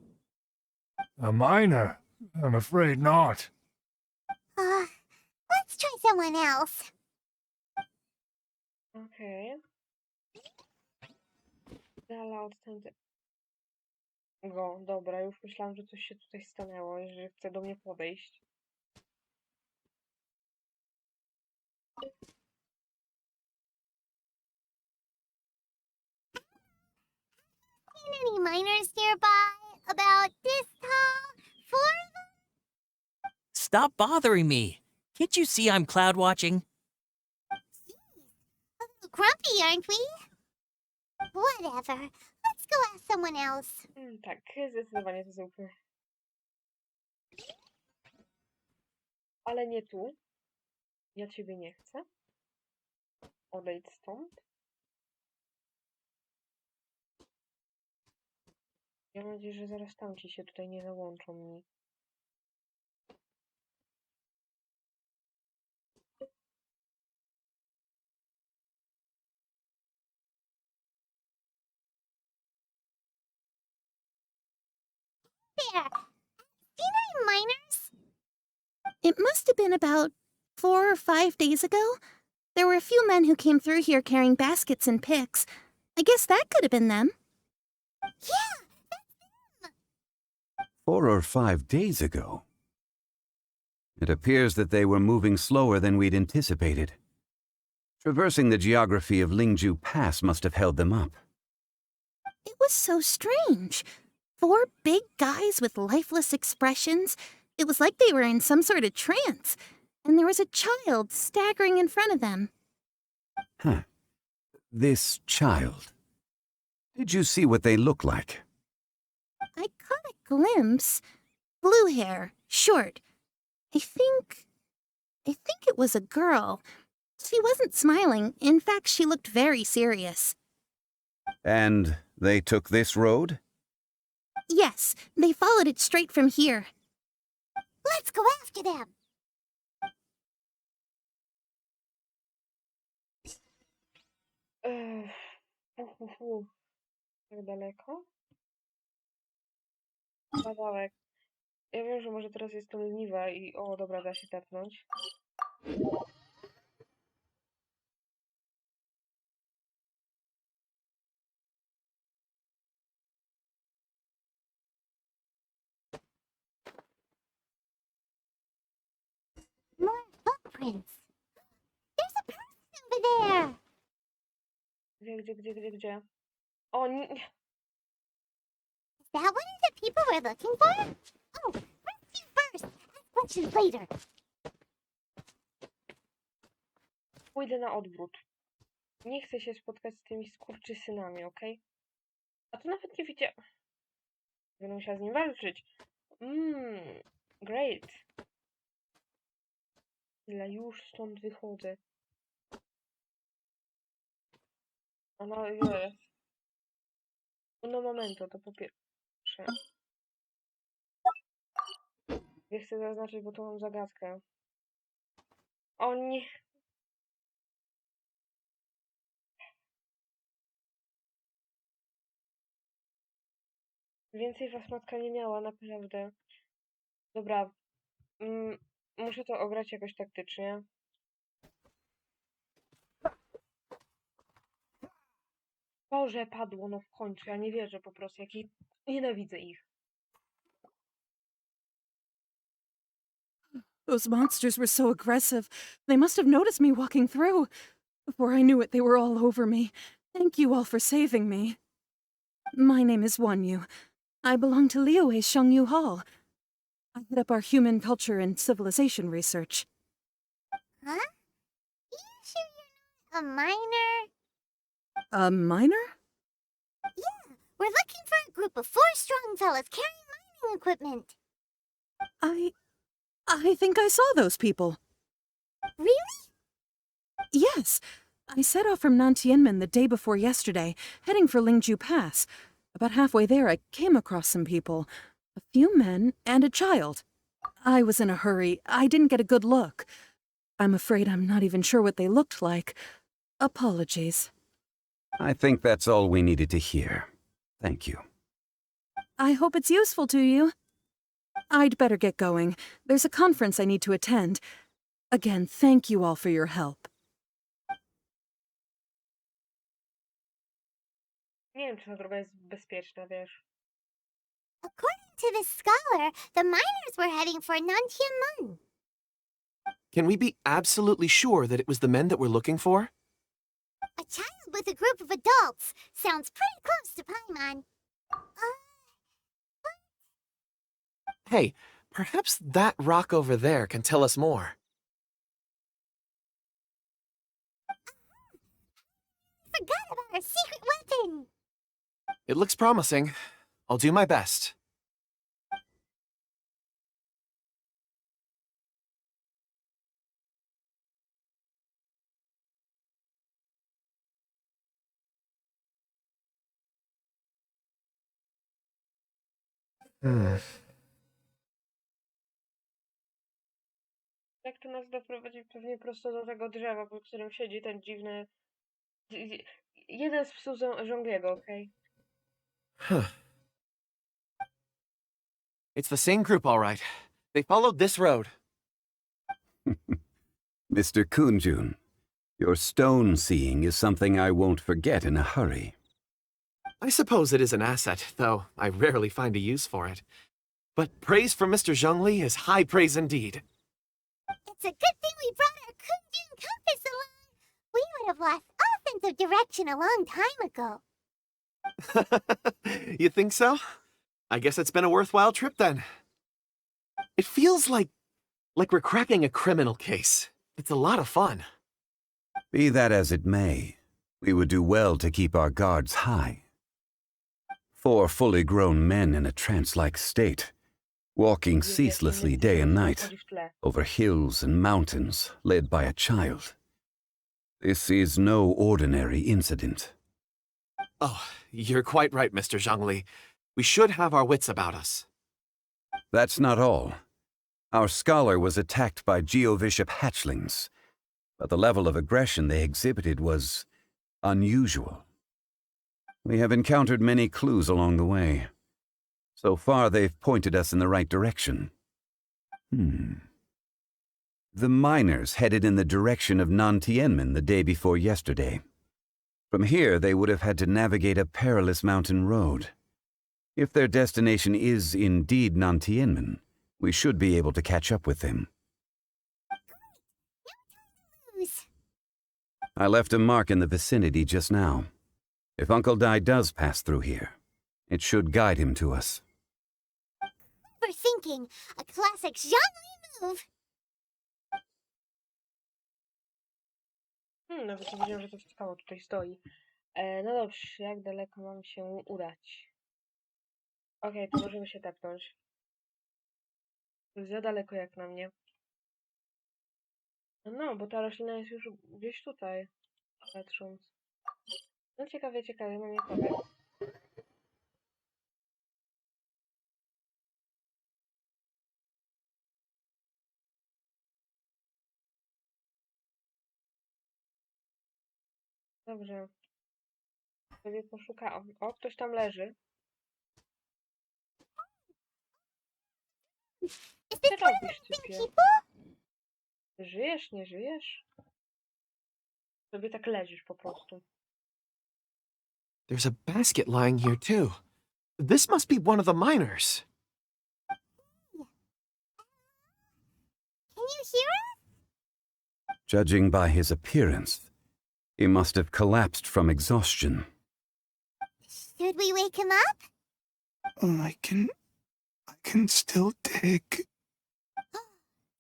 A miner? I'm afraid not. Let's try someone else. Okej. Dala odtąd. Go, dobra, już myślałam, że coś się tutaj stanęło, że chce do mnie podejść. Seen any miners nearby? About this tall? 4 of them? Stop bothering me. Can't you see I'm cloud watching? A little grumpy, aren't we? Whatever. Let's go ask someone else. Tak, zdecydowanie to zróbmy. Ale nie tu. Ja ciebie nie chcę. Odejdź stąd. Ja mam nadzieję, że zaraz tamci się tutaj nie załączą mi. There. Seen any miners? It must have been about 4 or 5 days ago. There were a few men who came through here carrying baskets and picks. I guess that could have been them. Yeah, that's them. 4 or 5 days ago. It appears that they were moving slower than we'd anticipated. Traversing the geography of Lingju Pass must have held them up. It was so strange. 4 big guys with lifeless expressions. It was like they were in some sort of trance. And there was a child staggering in front of them. Huh. This child. Did you see what they look like? I caught a glimpse. Blue hair, short. I think it was a girl. She wasn't smiling. In fact, she looked very serious. And they took this road? Yes, they followed it straight from here. Let's go after them. Tak daleko? Kawałek. Ja wiem, że może teraz jestem leniwa i... O, dobra, da się tepnąć. More footprints. There's a person over there. Gdzie? O, nie... Is that one of the people we're looking for? Oh, questions later. Pójdę na odwrót. Nie chcę się spotkać z tymi skurczysynami, okej? A to nawet nie wiedziałem. Będę musiała z nim walczyć. Great. Ile już stąd wychodzę. A no jest. No momento, to po pierwsze. Nie chcę zaznaczyć, bo tu mam zagadkę. O nie. Więcej was matka nie miała, naprawdę. Dobra. Muszę to ograć jakoś taktycznie. Boże, padło, no w końcu. Ja nie wierzę po prostu, jaki... Nienawidzę ich. Those monsters were so aggressive. They must have noticed me walking through. Before I knew it, they were all over me. Thank you all for saving me. My name is Wanyu. I belong to Liyue's Shengyu Hall. I head up our human culture and civilization research. Huh? You sure you're not a miner? A miner? Yeah, we're looking for a group of 4 strong fellas carrying mining equipment. I think I saw those people. Really? Yes. I set off from Nantianmen the day before yesterday, heading for Lingju Pass. About halfway there, I came across some people. A few men and a child. I was in a hurry. I didn't get a good look. I'm afraid I'm not even sure what they looked like. Apologies. I think that's all we needed to hear. Thank you. I hope it's useful to you. I'd better get going. There's a conference I need to attend. Again, thank you all for your help. Nie wiem, czy ta droga jest bezpieczna, wiesz. According to this scholar, the miners were heading for Nantianmen. Can we be absolutely sure that it was the men that we're looking for? A child with a group of adults. Sounds pretty close to Paimon. Hey, perhaps that rock over there can tell us more. Forgot about our secret weapon. It looks promising. I'll do my best. Jak to nas doprowadzi pewnie prosto do tego drzewa, po którym siedzi ten dziwny... Jeden z psów Zhongliego, okej? Huh. It's the same group, all right. They followed this road. Mr. Kunjun, your stone seeing is something I won't forget in a hurry. I suppose it is an asset, though I rarely find a use for it. But praise from Mr. Zhongli is high praise indeed. It's a good thing we brought our Kunjun compass along. We would have lost all sense of direction a long time ago. You think so? I guess it's been a worthwhile trip then. It feels like we're cracking a criminal case. It's a lot of fun. Be that as it may, we would do well to keep our guards high. 4 fully grown men in a trance-like state, walking ceaselessly day and night, over hills and mountains, led by a child. This is no ordinary incident. Oh, you're quite right, Mr. Zhongli. We should have our wits about us. That's not all. Our scholar was attacked by Geovishap hatchlings, but the level of aggression they exhibited was unusual. We have encountered many clues along the way. So far, they've pointed us in the right direction. The miners headed in the direction of Nantianmen the day before yesterday. From here, they would have had to navigate a perilous mountain road. If their destination is indeed Nantianmen, we should be able to catch up with them. I left a mark in the vicinity just now. If Uncle Dai does pass through here, it should guide him to us. We're thinking a classic Zhongli move. Nawet nie wiedziałam, że to wszystko tutaj stoi. No dobrze, jak daleko mam się udać? Okej, to możemy się tepnąć. To jest za daleko jak na mnie. No, bo ta roślina jest już gdzieś tutaj, patrząc. No ciekawie, ciekawie, mam je kopać. Dobrze. Sobie poszukałam. O, ktoś tam leży. Is Co this one of robisz, the typie? people? Żyjesz, nie żyjesz? Sobie tak leżysz po prostu. There's a basket lying here, too. This must be one of the miners. Can you hear us? Judging by his appearance, he must have collapsed from exhaustion. Should we wake him up? I can still dig.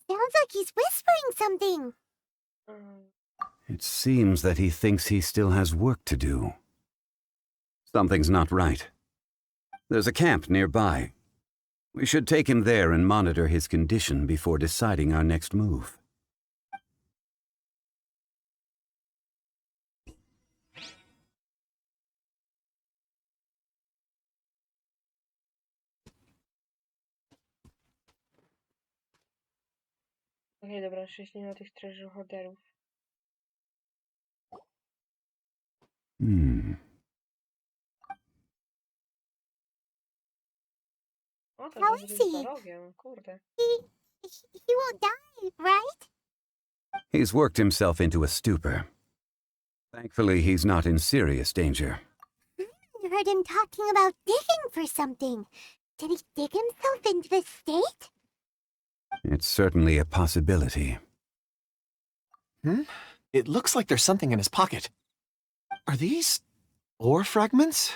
Sounds like he's whispering something. It seems that he thinks he still has work to do. Something's not right. There's a camp nearby. We should take him there and monitor his condition before deciding our next move. Okej, dobra, 6 nie ma tych treasure hoarderów. O, to How jest is he? za rogiem, kurde. He won't die, right? He's worked himself into a stupor. Thankfully, he's not in serious danger. I heard him talking about digging for something. Did he dig himself into the state? It's certainly a possibility. It looks like there's something in his pocket. Are these ore fragments?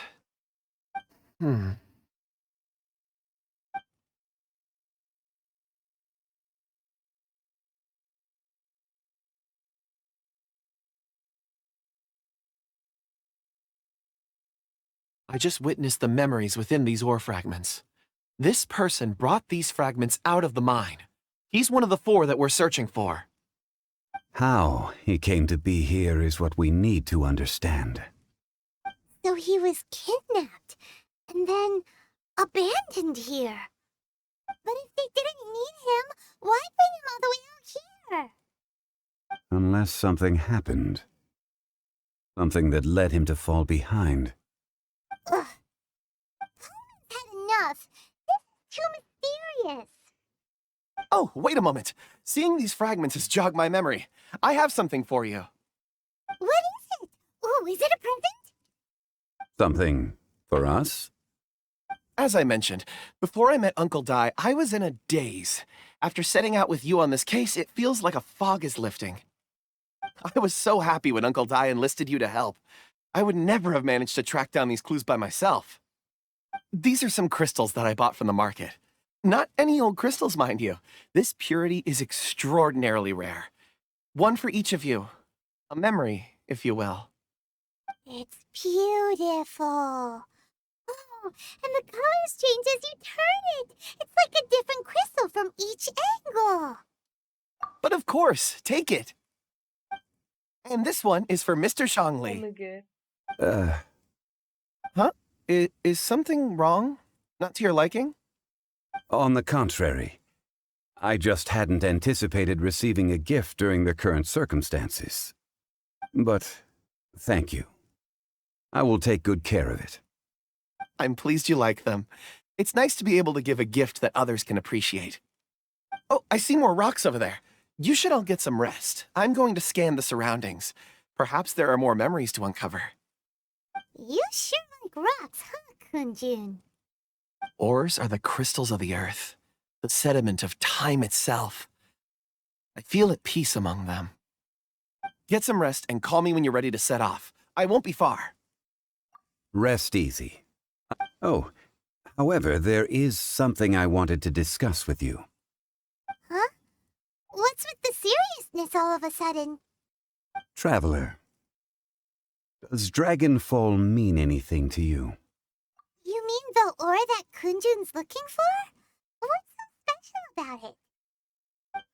I just witnessed the memories within these ore fragments. This person brought these fragments out of the mine. He's one of the 4 that we're searching for. How he came to be here is what we need to understand. So he was kidnapped and then abandoned here. But if they didn't need him, why bring him all the way out here? Unless something happened. Something that led him to fall behind. Ugh. Coleman's had enough. This is too mysterious. Oh, wait a moment. Seeing these fragments has jogged my memory. I have something for you. What is it? Oh, is it a present? Something for us? As I mentioned, before I met Uncle Dai, I was in a daze. After setting out with you on this case, it feels like a fog is lifting. I was so happy when Uncle Dai enlisted you to help. I would never have managed to track down these clues by myself. These are some crystals that I bought from the market. Not any old crystals, mind you. This purity is extraordinarily rare. One for each of you. A memory, if you will. It's beautiful. Oh, and the colors change as you turn it. It's like a different crystal from each angle. But of course, take it. And this one is for Mr. Oh Zhongli. my god. Huh? Is something wrong? Not to your liking? On the contrary. I just hadn't anticipated receiving a gift during the current circumstances. But thank you. I will take good care of it. I'm pleased you like them. It's nice to be able to give a gift that others can appreciate. Oh, I see more rocks over there. You should all get some rest. I'm going to scan the surroundings. Perhaps there are more memories to uncover. You sure like rocks, huh, Kunjun? Ores are the crystals of the earth, the sediment of time itself. I feel at peace among them. Get some rest and call me when you're ready to set off. I won't be far. Rest easy. Oh, however, there is something I wanted to discuss with you. Huh? business all of a sudden? Traveler, does Dragonfall mean anything to you? You mean the ore that Kunjun's looking for? What's so special about it?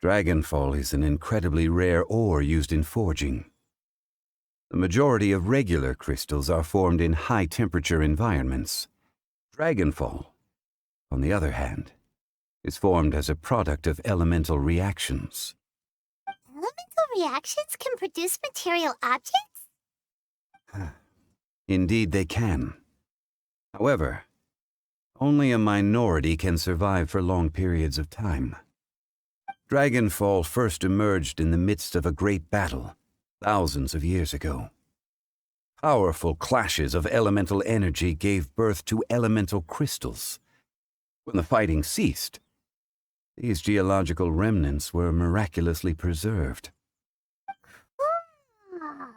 Dragonfall is an incredibly rare ore used in forging. The majority of regular crystals are formed in high-temperature environments. Dragonfall, on the other hand, is formed as a product of elemental reactions. Elemental reactions can produce material objects? Indeed they can. However, only a minority can survive for long periods of time. Dragonfall first emerged in the midst of a great battle, thousands of years ago. Powerful clashes of elemental energy gave birth to elemental crystals. When the fighting ceased, these geological remnants were miraculously preserved. Ah.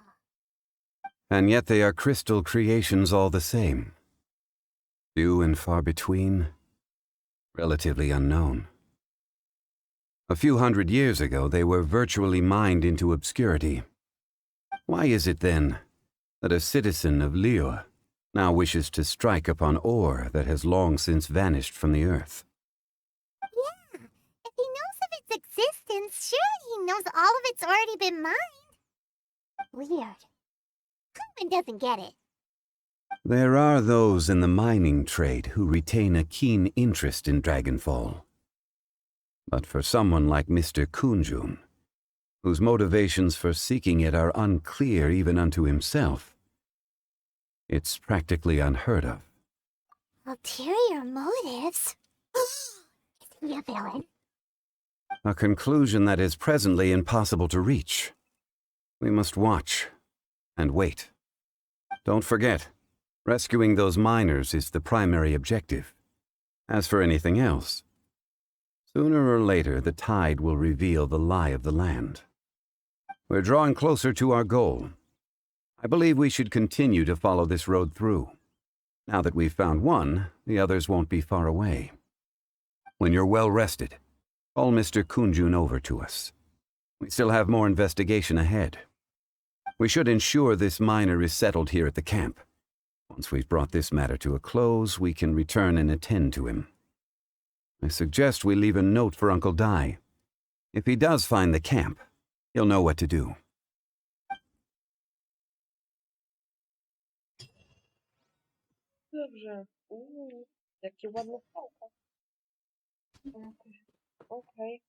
And yet they are crystal creations all the same. Few and far between, relatively unknown. A few hundred years ago, they were virtually mined into obscurity. Why is it, then, that a citizen of Liyue now wishes to strike upon ore that has long since vanished from the earth? Yeah, if he knows of its existence, surely he knows all of it's already been mined. Weird. Common doesn't get it. There are those in the mining trade who retain a keen interest in Dragonfall. But for someone like Mr. Kunjun, whose motivations for seeking it are unclear even unto himself, it's practically unheard of. Ulterior motives? Is he a villain? A conclusion that is presently impossible to reach. We must watch and wait. Don't forget, rescuing those miners is the primary objective. As for anything else, sooner or later the tide will reveal the lie of the land. We're drawing closer to our goal. I believe we should continue to follow this road through. Now that we've found one, the others won't be far away. When you're well rested, call Mr. Kunjun over to us. We still have more investigation ahead. We should ensure this miner is settled here at the camp. Once we've brought this matter to a close, we can return and attend to him. I suggest we leave a note for Uncle Dai. If he does find the camp, he'll know what to do. Dobrze. Jakie ładne pałka. Okej.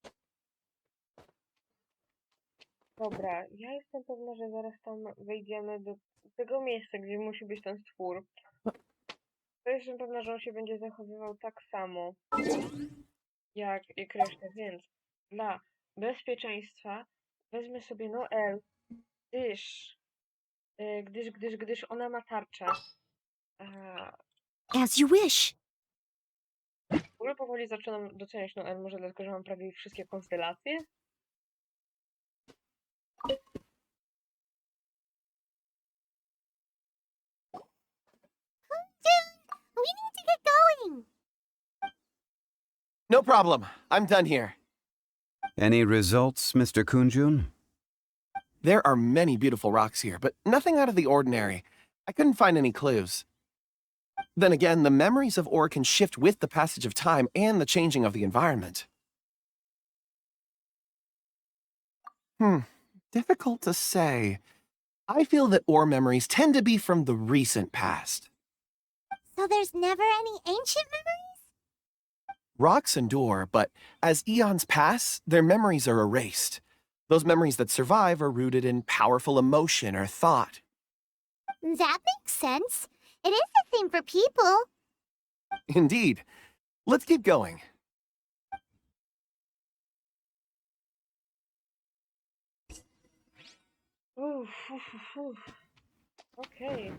Dobra, ja jestem pewna, że zaraz tam wejdziemy do tego miejsca, gdzie musi być ten stwór. To jestem pewna, że on się będzie zachowywał tak samo jak reszta, więc dla bezpieczeństwa wezmę sobie Noel, gdyż ona ma tarczę. As you wish. W ogóle powoli zaczynam doceniać Noel, może dlatego, że mam prawie wszystkie konstelacje. We need to get going. No problem. I'm done here. Any results, Mr. Kunjun? There are many beautiful rocks here, but nothing out of the ordinary. I couldn't find any clues. Then again, the memories of ore can shift with the passage of time and the changing of the environment. Difficult to say. I feel that ore memories tend to be from the recent past. So there's never any ancient memories? Rocks endure, but as eons pass, their memories are erased. Those memories that survive are rooted in powerful emotion or thought. That makes sense. It is the same for people. Indeed. Let's keep going. Okej.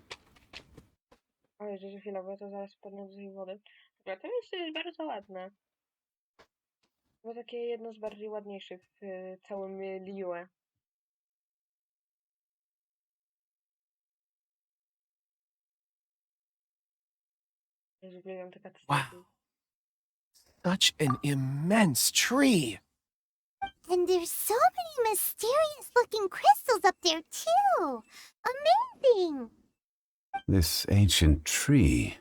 Ale że chwila, bo ja to zaraz wpadnę do tej wody. Dobra, to miejsce jest bardzo ładne. Bo takie jedno z bardziej ładniejszych w całym Liyue. Ja uwielbiam te cutscenki. Such an immense tree. And there's so many mysterious-looking crystals up there, too. Amazing! This ancient tree.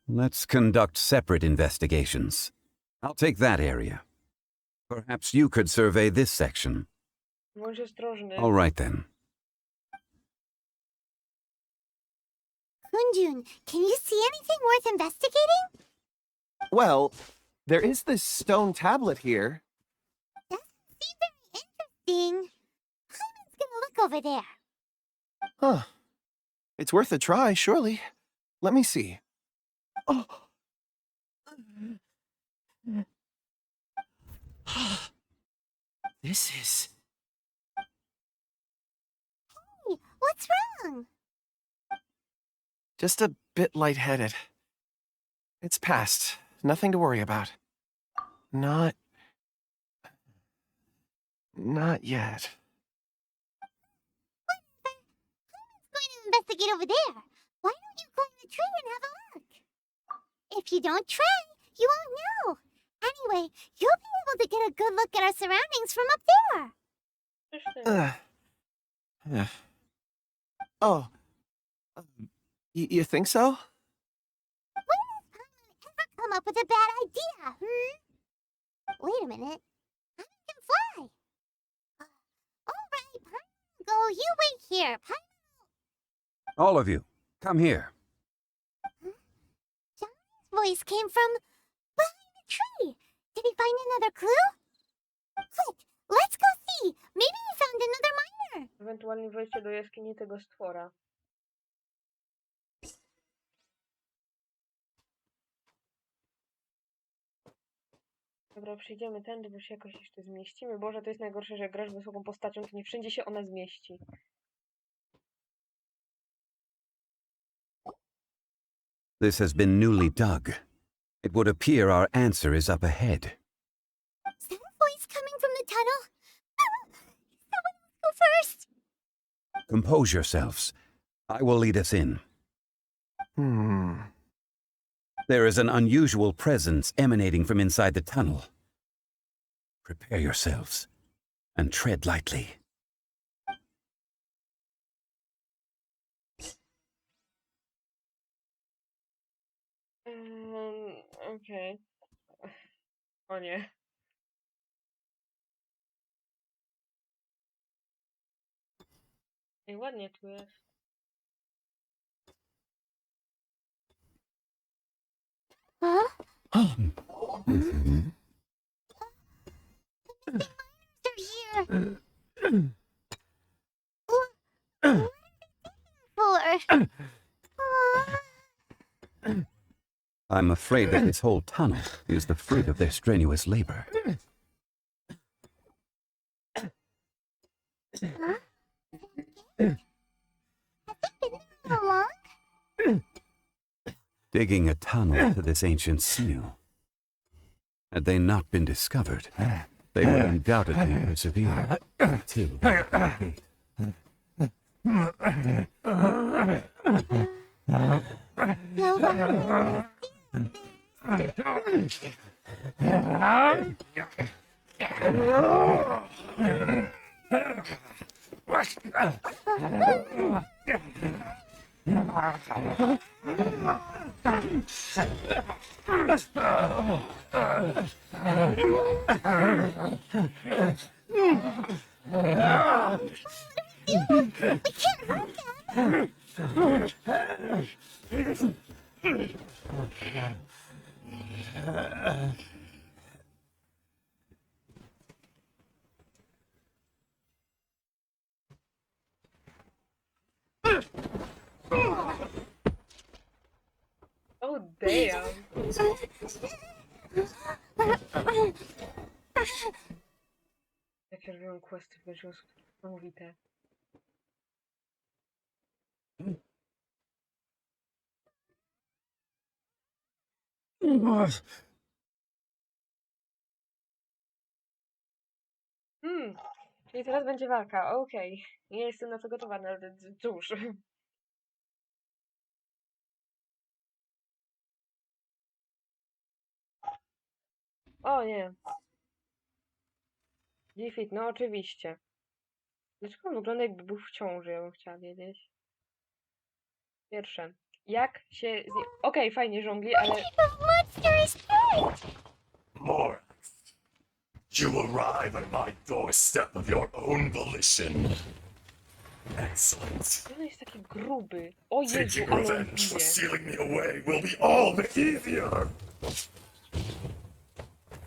Let's conduct separate investigations. I'll take that area. Perhaps you could survey this section. Bądź ostrożny. All right then. Kunjun, can you see anything worth investigating? Well, there is this stone tablet here. Doesn't seem very interesting. Paimon's gonna look over there. Huh. It's worth a try, surely. Let me see. Oh. This is... Hey, what's wrong? Just a bit lightheaded. It's past. Nothing to worry about. Not yet. Whatever. Paimon's going to investigate over there. Why don't you climb the tree and have a look? If you don't try, you won't know. Anyway, you'll be able to get a good look at our surroundings from up there. Yeah. Oh. You think so? When has Paimon ever come up with a bad idea, Wait a minute. I can fly. All right, Paimon, go. You wait here. All of you, come here. Johnny's voice came from behind the tree. Did he find another clue? Quick, let's go see. Maybe he found another miner. Ewentualnie wejście do jaskini tego stwora. Dobra, przejdziemy tędy, bo się jakoś jeszcze zmieścimy. Boże, to jest najgorsze, że jak grasz wysoką postacią, to nie wszędzie się ona zmieści. This has been newly dug. It would appear our answer is up ahead. Is that a voice coming from the tunnel? Someone else go first. Compose yourselves. I will lead us in. There is an unusual presence emanating from inside the tunnel. Prepare yourselves and tread lightly. Okej. O nie. Ej, ładnie tu jest. Huh? Mhm. They're here. What are they for? I'm afraid that this whole tunnel is the fruit of their strenuous labor. Huh? Have they been there all along? Digging a tunnel to this ancient seal. Had they not been discovered, they would undoubtedly persevere till the gate. Nobody. We can't hurt them. Oh, damn. Jakie robią questy w Genshin, niesamowite. Czyli teraz będzie walka, okej. Nie jestem na to gotowa, no ale cóż. O nie. Defeat, no oczywiście. Dlaczego on wygląda jakby był w ciąży, ja bym chciała wiedzieć. Pierwsze. Jak się... Okej, fajnie żongli, ale... Monster is great! More. You arrive at my doorstep of your own volition. Excellent. On jest taki gruby. O Jezu, Taking ale on revenge for bije. sealing me away will be all the easier.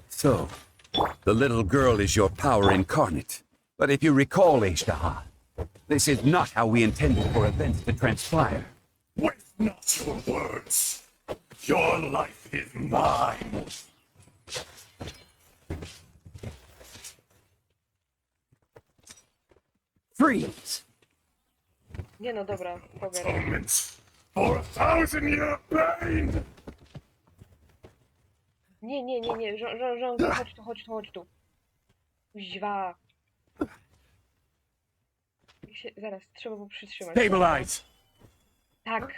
So, the little girl is your power incarnate. But if you recall, Ishtaha, this is not how we intended for events to transpire. Waste not your words. Your life is mine. Freeze! Nie no, dobra, pogarę. Atonement for 1,000-year pain. Nie, żongli, chodź tu. Kuźwa. Zaraz, trzeba go przytrzymać. Stabilize. Tak.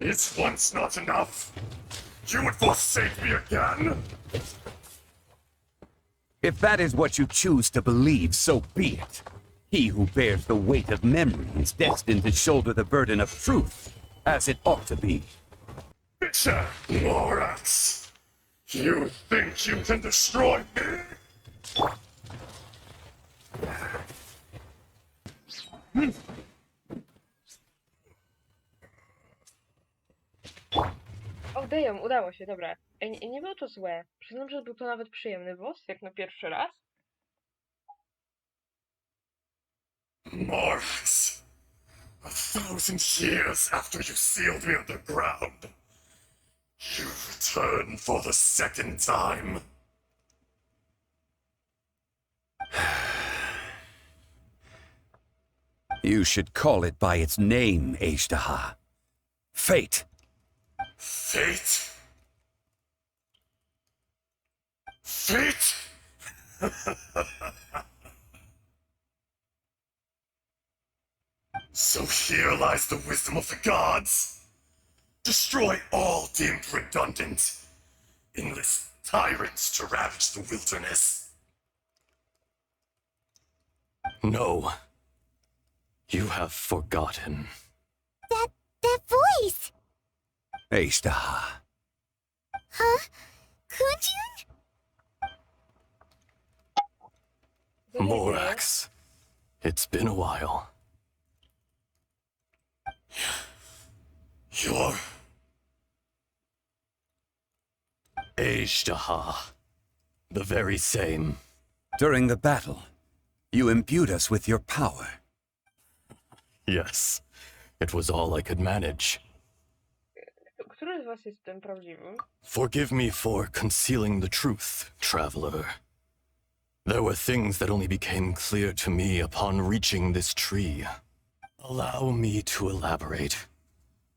Is once not enough? You would forsake me again? If that is what you choose to believe, so be it. He who bears the weight of memory is destined to shoulder the burden of truth, as it ought to be. Bitcher, Morax. You think you can destroy me? O, damn, udało się, dobra. Ej, nie było to złe. Przyznam, że był to nawet przyjemny boss, jak na pierwszy raz. Morax. 1,000 years after you sealed me underground, you return for the second time. You should call it by its name, Ishtaha. Fate. Fate? Fate? So here lies the wisdom of the gods. Destroy all deemed redundant. Enlist tyrants to ravage the wilderness. No. You have forgotten. That voice! Ishtaha. Huh? Kunjun? Morax. It's been a while. You're... Ishtaha. The very same. During the battle, you imbued us with your power. Yes. It was all I could manage. Który z was jest tym prawdziwym? Forgive me for concealing the truth, traveler. There were things that only became clear to me upon reaching this tree. Allow me to elaborate.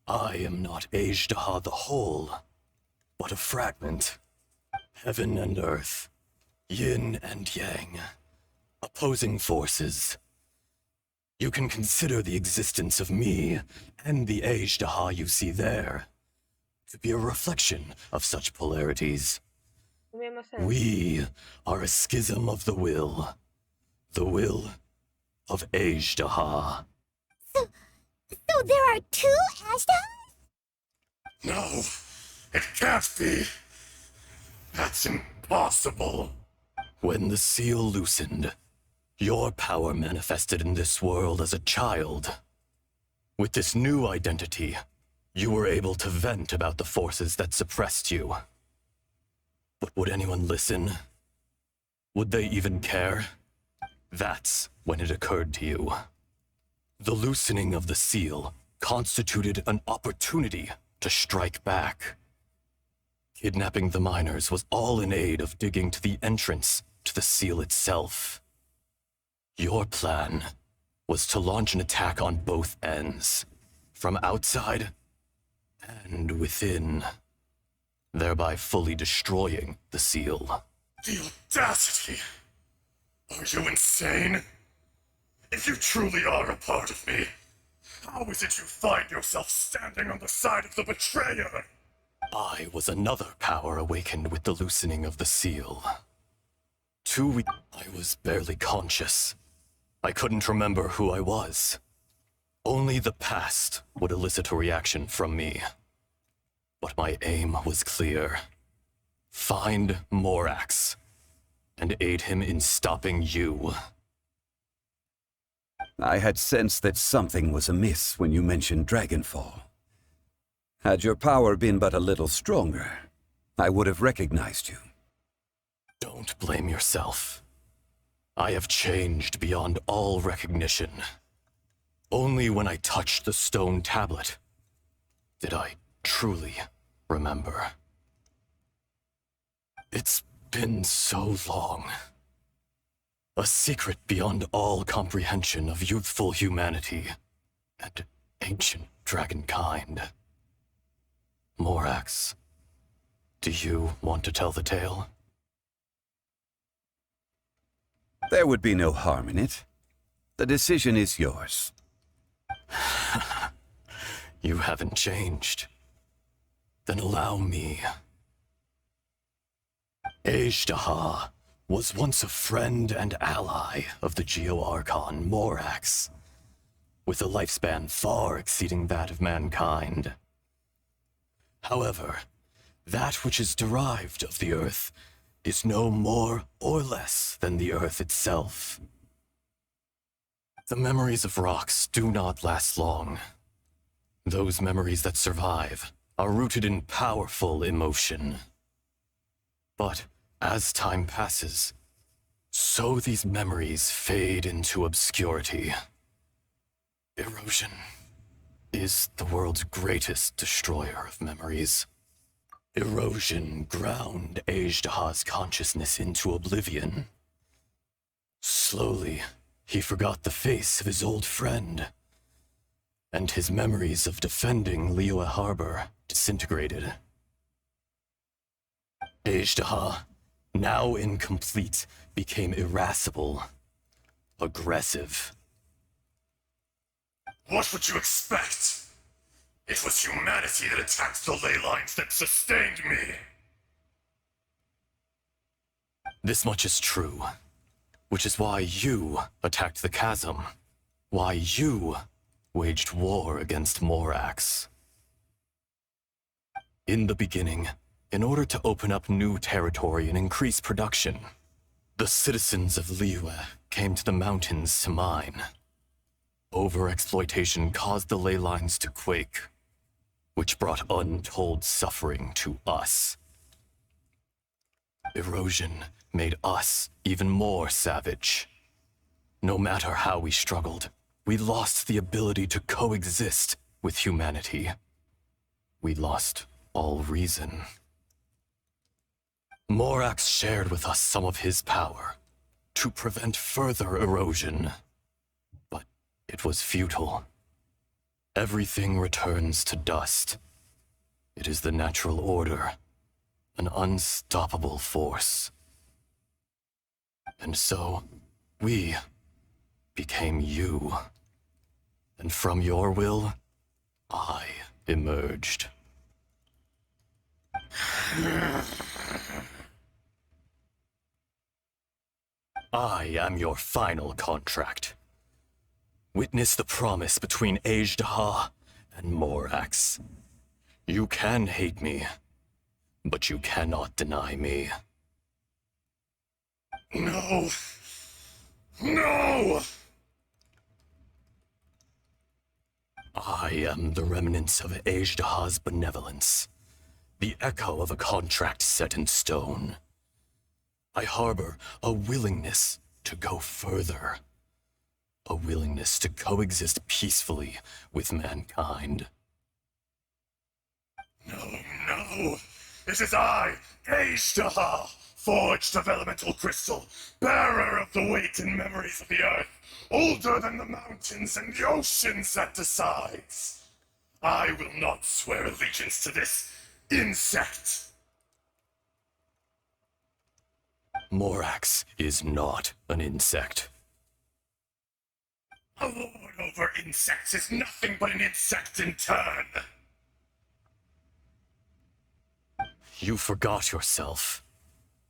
I am not Ishtaha the whole, but a fragment. Heaven and earth, yin and yang, opposing forces. You can consider the existence of me and the Ishtaha you see there to be a reflection of such polarities. We are a schism of the will of Ishtaha. So there are two Ashtahas? No, it can't be. That's impossible. When the seal loosened, your power manifested in this world as a child. With this new identity, you were able to vent about the forces that suppressed you. But would anyone listen? Would they even care? That's when it occurred to you. The loosening of the seal constituted an opportunity to strike back. Kidnapping the miners was all in aid of digging to the entrance to the seal itself. Your plan was to launch an attack on both ends, from outside and within, thereby fully destroying the seal. The audacity! Are you insane? If you truly are a part of me, how is it you find yourself standing on the side of the betrayer? I was another power awakened with the loosening of the seal. 2 weeks, I was barely conscious. I couldn't remember who I was. Only the past would elicit a reaction from me. But my aim was clear. Find Morax, and aid him in stopping you. I had sensed that something was amiss when you mentioned Dragonfall. Had your power been but a little stronger, I would have recognized you. Don't blame yourself. I have changed beyond all recognition. Only when I touched the stone tablet did I truly remember. It's been so long. A secret beyond all comprehension of youthful humanity and ancient dragonkind. Morax, do you want to tell the tale? There would be no harm in it. The decision is yours. You haven't changed. Then allow me. Ejdaha was once a friend and ally of the Geo-Archon Morax, with a lifespan far exceeding that of mankind. However, that which is derived of the Earth is no more or less than the Earth itself. The memories of rocks do not last long. Those memories that survive are rooted in powerful emotion. But as time passes, so these memories fade into obscurity. Erosion is the world's greatest destroyer of memories. Erosion ground Ejdaha's consciousness into oblivion. Slowly, he forgot the face of his old friend, and his memories of defending Liyue Harbor disintegrated. Ejdaha, now incomplete, became irascible, aggressive. What would you expect? It was humanity that attacked the ley lines that sustained me. This much is true, which is why you attacked the chasm, why you waged war against Morax. In the beginning, in order to open up new territory and increase production, the citizens of Liyue came to the mountains to mine. Overexploitation caused the ley lines to quake, which brought untold suffering to us. Erosion made us even more savage. No matter how we struggled, we lost the ability to coexist with humanity. We lost all reason. Morax shared with us some of his power to prevent further erosion, but it was futile. Everything returns to dust. It is the natural order, an unstoppable force. And so, we became you. And from your will, I emerged. I am your final contract. Witness the promise between Ejdaha and Morax. You can hate me, but you cannot deny me. No! No! I am the remnants of Ejdaha's benevolence, the echo of a contract set in stone. I harbor a willingness to go further, a willingness to coexist peacefully with mankind. No! It is I, Ejdaha, forged of elemental crystal, bearer of the weight and memories of the earth, older than the mountains and the oceans that decides. I will not swear allegiance to this insect. Morax is not an insect. A lord over insects is nothing but an insect in turn. You forgot yourself.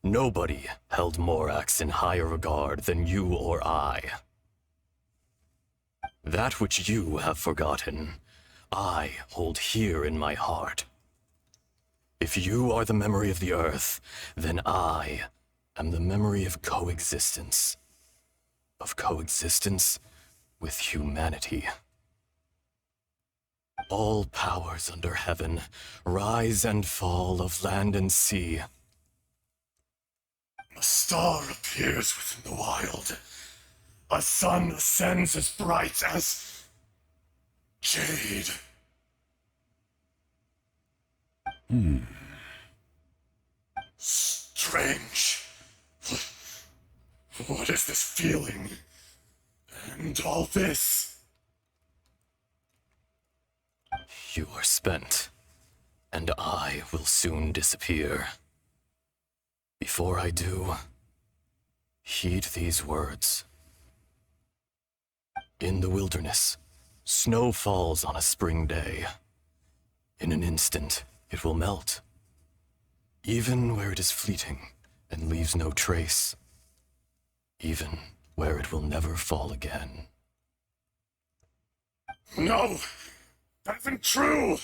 Nobody held Morax in higher regard than you or I. That which you have forgotten, I hold here in my heart. If you are the memory of the Earth, then I am the memory of coexistence. Of coexistence with humanity. All powers under heaven, rise and fall of land and sea. A star appears within the wild. A sun ascends as bright as jade. Strange. What is this feeling? And all this? You are spent, and I will soon disappear. Before I do, heed these words. In the wilderness, snow falls on a spring day. In an instant, it will melt. Even where it is fleeting and leaves no trace. Even where it will never fall again. No! That isn't true!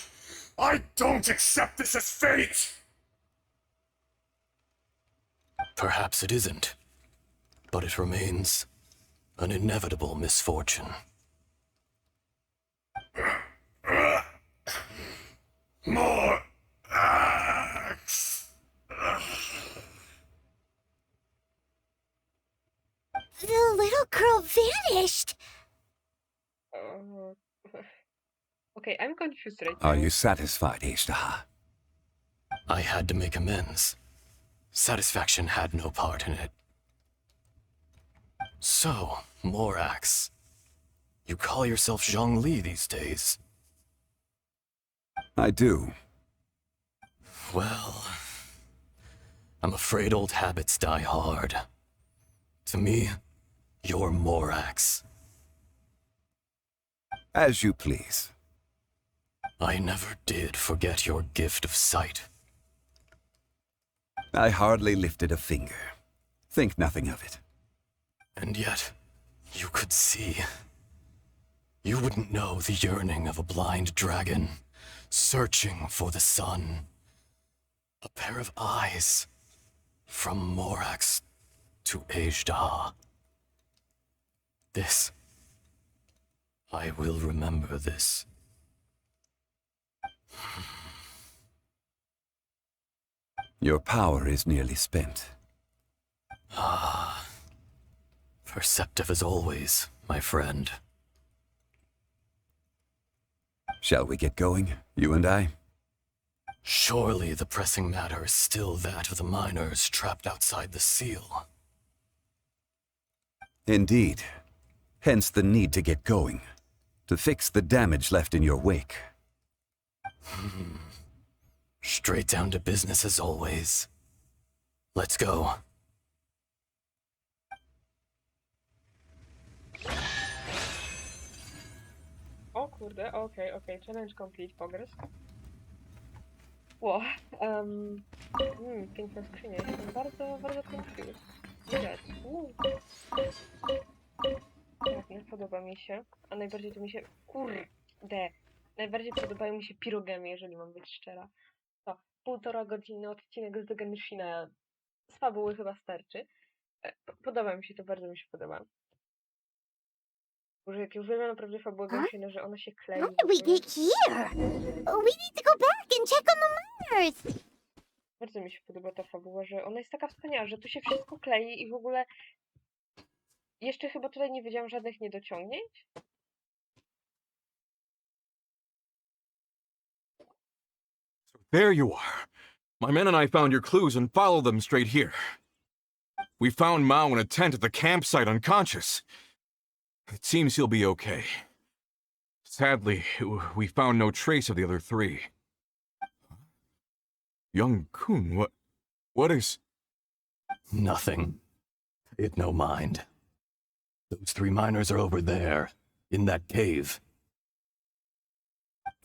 I don't accept this as fate! Perhaps it isn't, but it remains an inevitable misfortune. More axe! The little girl vanished. Okay, I'm confused right Are now. you satisfied, Ishtaha? I had to make amends. Satisfaction had no part in it. So, Morax, you call yourself Zhongli these days? I do. Well, I'm afraid old habits die hard. To me, you're Morax. As you please. I never did forget your gift of sight. I hardly lifted a finger. Think nothing of it. And yet, you could see. You wouldn't know the yearning of a blind dragon, searching for the sun. A pair of eyes, from Morax to Ejdah. This. I will remember this. Your power is nearly spent. Ah. Perceptive as always, my friend. Shall we get going, you and I? Surely the pressing matter is still that of the miners trapped outside the seal. Indeed. Hence the need to get going. To fix the damage left in your wake. Straight down to business as always. Let's go. O kurde, okej, challenge complete, progress. Ło, piękna skrzynia, jestem bardzo confused. Widać. Tak, nie podoba mi się, a najbardziej to mi się, najbardziej podobają mi się pirogemy, jeżeli mam być szczera. To 1,5 godziny odcinek z Genshina, z fabuły chyba starczy. Podoba mi się to, bardzo mi się podoba. Boże, jak uwielbiam naprawdę fabułę Genshina, że ona się klei. How did we get here? We need to go back and check on the miners. Bardzo mi się podoba ta fabuła, że ona jest taka wspaniała, że tu się wszystko klei i w ogóle jeszcze chyba tutaj nie wiedziałam żadnych niedociągnięć. There you are. My men and I found your clues and followed them straight here. We found Mao in a tent at the campsite unconscious. It seems he'll be okay. Sadly, we found no trace of the other three. Young Kun, what is... Nothing. Pay it no mind. Those 3 miners are over there, in that cave.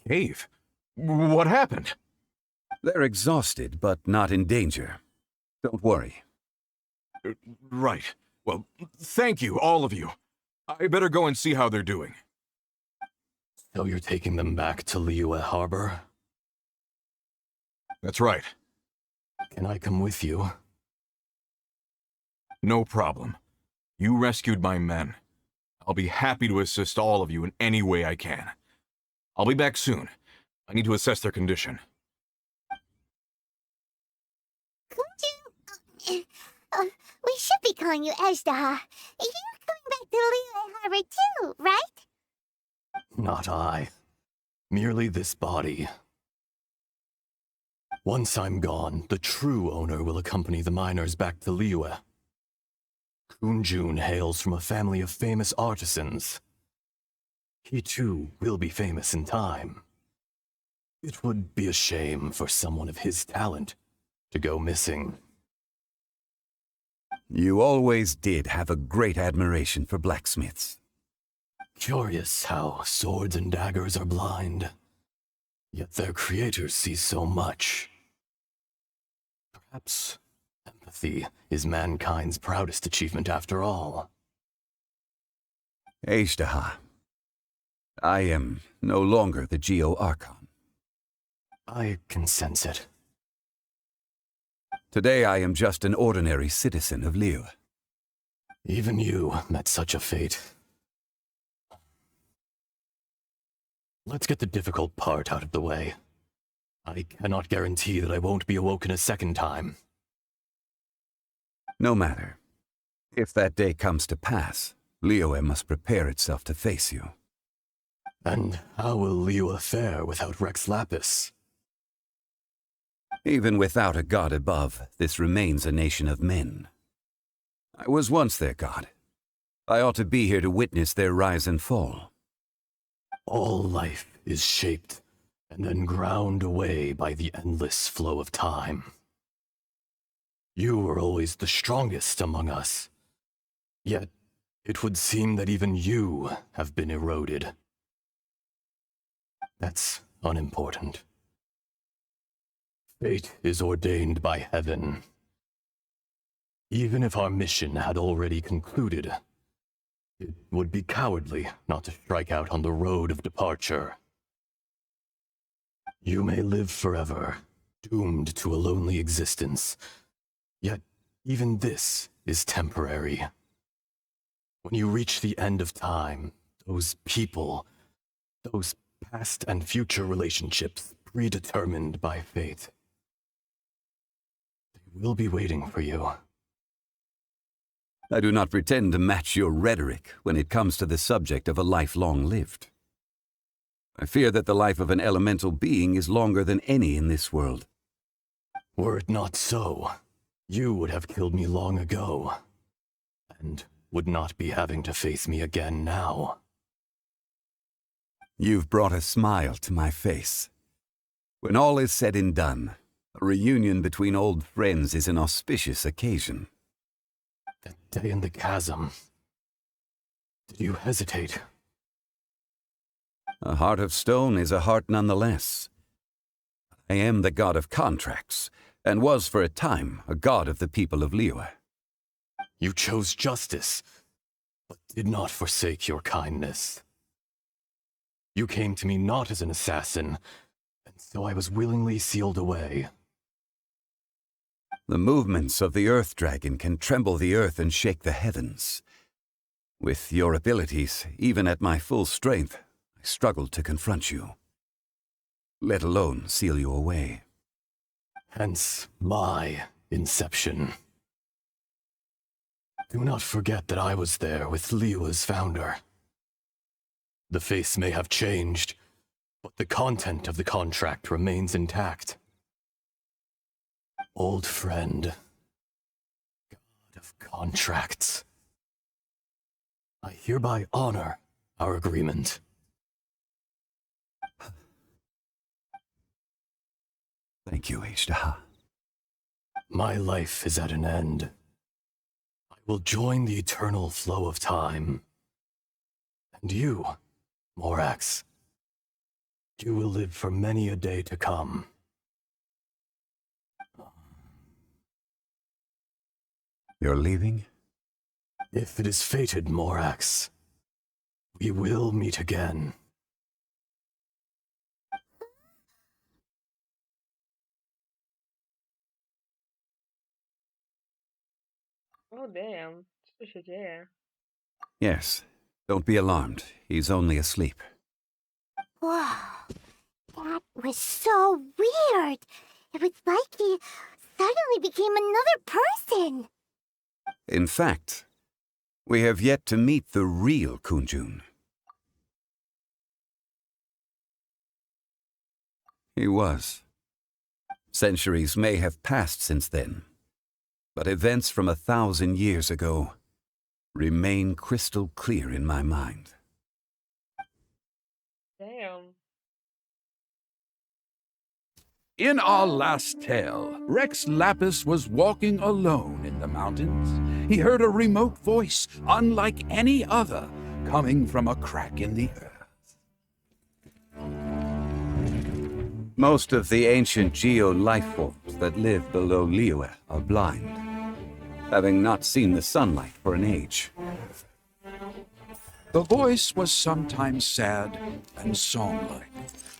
Cave? What happened? They're exhausted, but not in danger. Don't worry. Right. Well, thank you, all of you. I better go and see how they're doing. So you're taking them back to Liyue Harbor? That's right. Can I come with you? No problem. You rescued my men. I'll be happy to assist all of you in any way I can. I'll be back soon. I need to assess their condition. Kunju, we should be calling you Ezdaha. You're coming back to Liyue Harbor too, right? Not I. Merely this body. Once I'm gone, the true owner will accompany the miners back to Liyue. Kunjun hails from a family of famous artisans. He too will be famous in time. It would be a shame for someone of his talent to go missing. You always did have a great admiration for blacksmiths. Curious how swords and daggers are blind, yet their creators see so much. Perhaps empathy is mankind's proudest achievement after all. Ezdaha, I am no longer the Geo-Archon. I can sense it. Today I am just an ordinary citizen of Liyue. Even you met such a fate. Let's get the difficult part out of the way. I cannot guarantee that I won't be awoken a second time. No matter. If that day comes to pass, Liyue must prepare itself to face you. And how will Liyue fare without Rex Lapis? Even without a god above, this remains a nation of men. I was once their god. I ought to be here to witness their rise and fall. All life is shaped and then ground away by the endless flow of time. You were always the strongest among us. Yet, it would seem that even you have been eroded. That's unimportant. Fate is ordained by heaven. Even if our mission had already concluded, it would be cowardly not to strike out on the road of departure. You may live forever, doomed to a lonely existence. Yet, even this is temporary. When you reach the end of time, those people, those past and future relationships predetermined by fate, they will be waiting for you. I do not pretend to match your rhetoric when it comes to the subject of a life long lived. I fear that the life of an elemental being is longer than any in this world. Were it not so, you would have killed me long ago, and would not be having to face me again now. You've brought a smile to my face. When all is said and done, a reunion between old friends is an auspicious occasion. That day in the chasm, did you hesitate? A heart of stone is a heart nonetheless. I am the god of contracts, and was for a time a god of the people of Liyue. You chose justice, but did not forsake your kindness. You came to me not as an assassin, and so I was willingly sealed away. The movements of the Earth Dragon can tremble the earth and shake the heavens. With your abilities, even at my full strength, I struggled to confront you, let alone seal you away. Hence my inception. Do not forget that I was there with Liyue's founder. The face may have changed, but the content of the contract remains intact. Old friend, god of contracts, I hereby honor our agreement. Thank you, Ezdaha. My life is at an end. I will join the eternal flow of time. And you, Morax, you will live for many a day to come. You're leaving? If it is fated, Morax, we will meet again. Oh damn. Co się dzieje? Yes. Don't be alarmed. He's only asleep. Whoa. That was so weird. It was like he suddenly became another person. In fact, we have yet to meet the real Kunjun. He was. Centuries may have passed since then, but events from 1,000 years ago remain crystal clear in my mind. Damn. In our last tale, Rex Lapis was walking alone in the mountains. He heard a remote voice, unlike any other, coming from a crack in the earth. Most of the ancient geo life forms that live below Liyue are blind, having not seen the sunlight for an age. The voice was sometimes sad and song-like.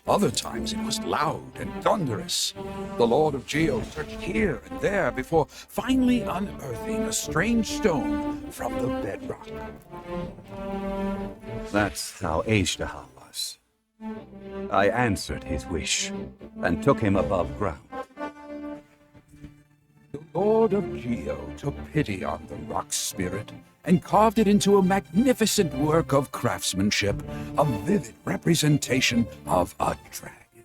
Other times it was loud and thunderous. The Lord of Geo searched here and there before finally unearthing a strange stone from the bedrock. That's how Ishtaha was. I answered his wish and took him above ground. The Lord of Geo took pity on the rock spirit and carved it into a magnificent work of craftsmanship, a vivid representation of a dragon.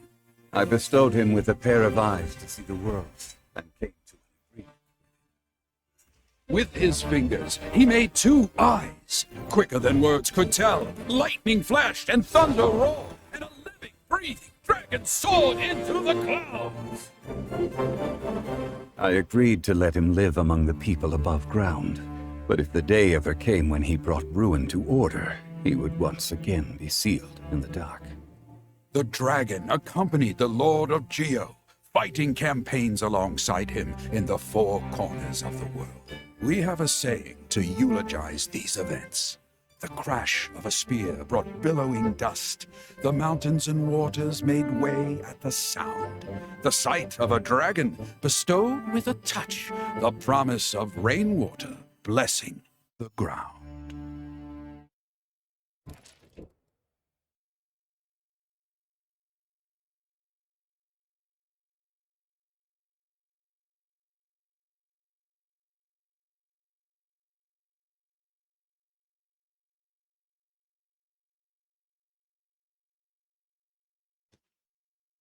I bestowed him with a pair of eyes to see the world and came to an agreement. With his fingers, he made 2 eyes. Quicker than words could tell, lightning flashed and thunder roared, and a living, breathing dragon soared into the clouds. I agreed to let him live among the people above ground. But if the day ever came when he brought ruin to order, he would once again be sealed in the dark. The dragon accompanied the Lord of Geo, fighting campaigns alongside him in the 4 corners of the world. We have a saying to eulogize these events. The crash of a spear brought billowing dust. The mountains and waters made way at the sound. The sight of a dragon bestowed with a touch the promise of rainwater blessing the ground.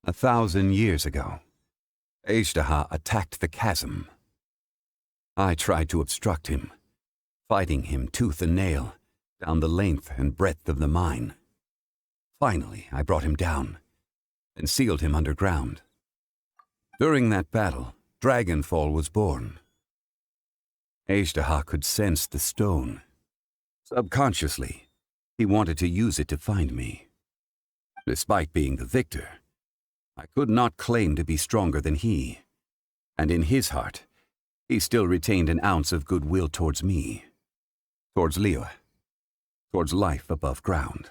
A 1,000 years ago, Ishtaha attacked the chasm. I tried to obstruct him, fighting him tooth and nail down the length and breadth of the mine. Finally, I brought him down and sealed him underground. During that battle, Dragonfall was born. Ishtaha could sense the stone. Subconsciously, he wanted to use it to find me. Despite being the victor, I could not claim to be stronger than he, and in his heart, he still retained an ounce of goodwill towards me, towards Liyue, towards life above ground.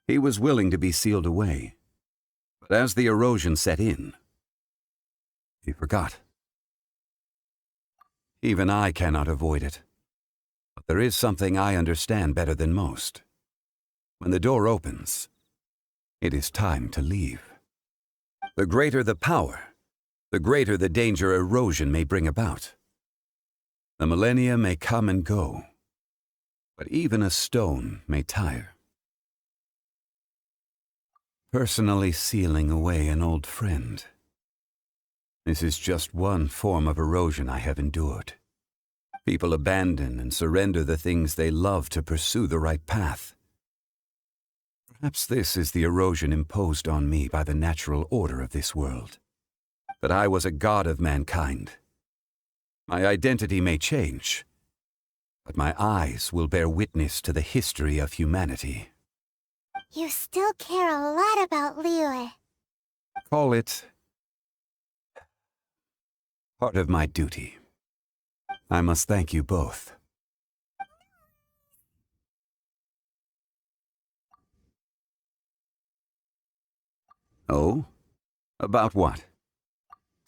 He was willing to be sealed away, but as the erosion set in, he forgot. Even I cannot avoid it, but there is something I understand better than most. When the door opens, it is time to leave. The greater the power, the greater the danger erosion may bring about. The millennia may come and go, but even a stone may tire. Personally sealing away an old friend. This is just one form of erosion I have endured. People abandon and surrender the things they love to pursue the right path. Perhaps this is the erosion imposed on me by the natural order of this world. That I was a god of mankind. My identity may change, but my eyes will bear witness to the history of humanity. You still care a lot about Liyue. Call it part of my duty. I must thank you both. Oh? About what?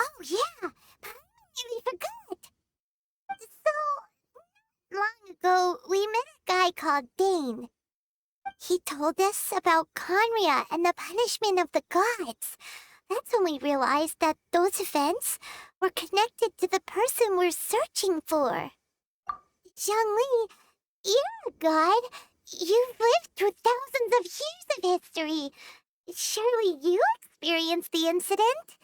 Oh, yeah. I nearly forgot. So, long ago, we met a guy called Dane. He told us about Conria and the punishment of the gods. That's when we realized that those events were connected to the person we're searching for. Zhongli, you're a god. You've lived through thousands of years of history. Surely you experienced the incident?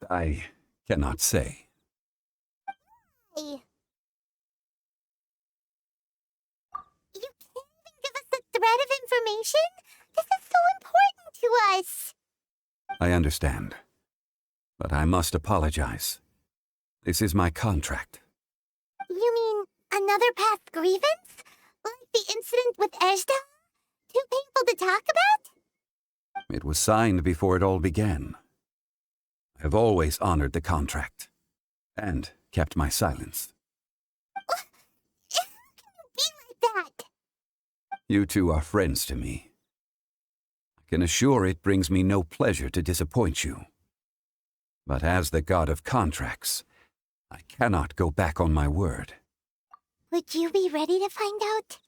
I cannot say. Hey. You can't even give us a thread of information? This is so important to us. I understand. But I must apologize. This is my contract. You mean another past grievance? Like the incident with Ejda? Too painful to talk about? It was signed before it all began. I have always honored the contract. And kept my silence. How can you be like that? You two are friends to me. I can assure it brings me no pleasure to disappoint you. But as the god of contracts, I cannot go back on my word. Would you be ready to find out?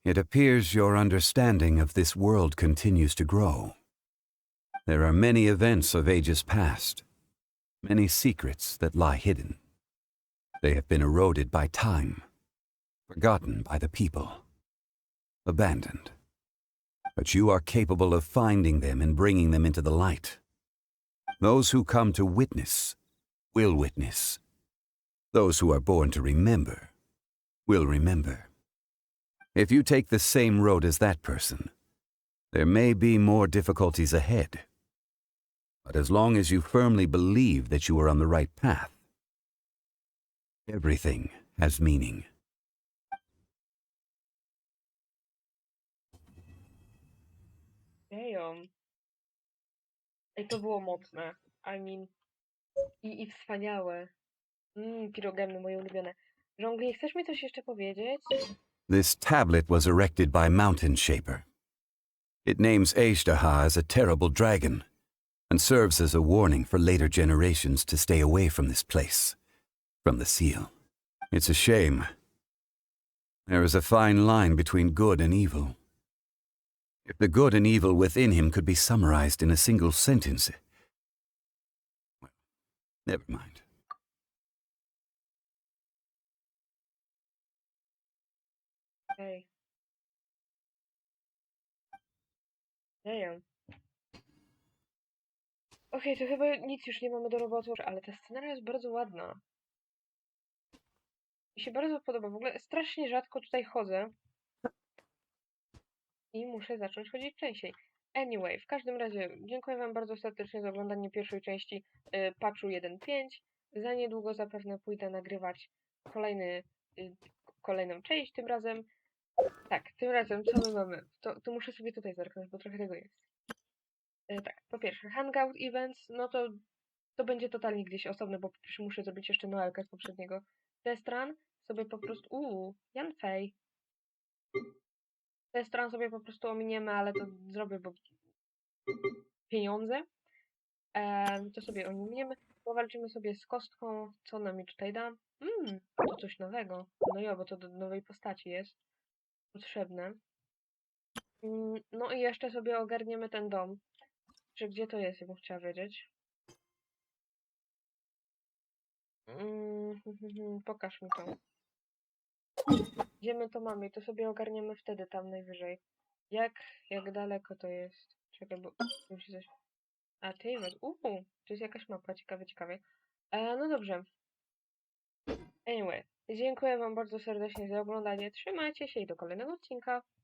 It appears your understanding of this world continues to grow. There are many events of ages past, many secrets that lie hidden. They have been eroded by time, forgotten by the people, abandoned. But you are capable of finding them and bringing them into the light. Those who come to witness will witness. Those who are born to remember will remember. If you take the same road as that person, there may be more difficulties ahead. But as long as you firmly believe that you are on the right path, everything has meaning. Damn. Ej, to było mocne. I mean... I wspaniałe. Pirogeny, moje ulubione. Zhongli, chcesz mi coś jeszcze powiedzieć? This tablet was erected by Mountain Shaper. It names Ejdaha as a terrible dragon, and serves as a warning for later generations to stay away from this place, from the seal. It's a shame. There is a fine line between good and evil. If the good and evil within him could be summarized in a single sentence... Well, never mind. Ej. Damn. Okej, to chyba nic już nie mamy do roboty, ale ta scenaria jest bardzo ładna. Mi się bardzo podoba. W ogóle strasznie rzadko tutaj chodzę. I muszę zacząć chodzić częściej. Anyway, w każdym razie dziękuję wam bardzo serdecznie za oglądanie pierwszej części patchu 1.5. Za niedługo zapewne pójdę nagrywać kolejną część tym razem. Tak, tym razem co my mamy? To muszę sobie tutaj zerknąć, bo trochę tego jest. Tak, po pierwsze Hangout Events, no to będzie totalnie gdzieś osobne, bo po pierwsze muszę zrobić jeszcze Noelkę z poprzedniego. Test Run sobie po prostu... Janfej. Test Run sobie po prostu ominiemy, ale to zrobię, bo pieniądze. To sobie ominiemy. Powalczymy sobie z kostką, co ona mi tutaj da. To coś nowego. No jo, bo to do nowej postaci jest potrzebne. No i jeszcze sobie ogarniemy ten dom. Czy gdzie to jest, ja bym chciała wiedzieć. Pokaż mi to. Gdzie my to mamy? I to sobie ogarniemy wtedy tam najwyżej. Jak daleko to jest? Czekaj, bo musi coś... A, ty to jest jakaś mapa, ciekawie. No dobrze. Anyway, dziękuję wam bardzo serdecznie za oglądanie. Trzymajcie się i do kolejnego odcinka.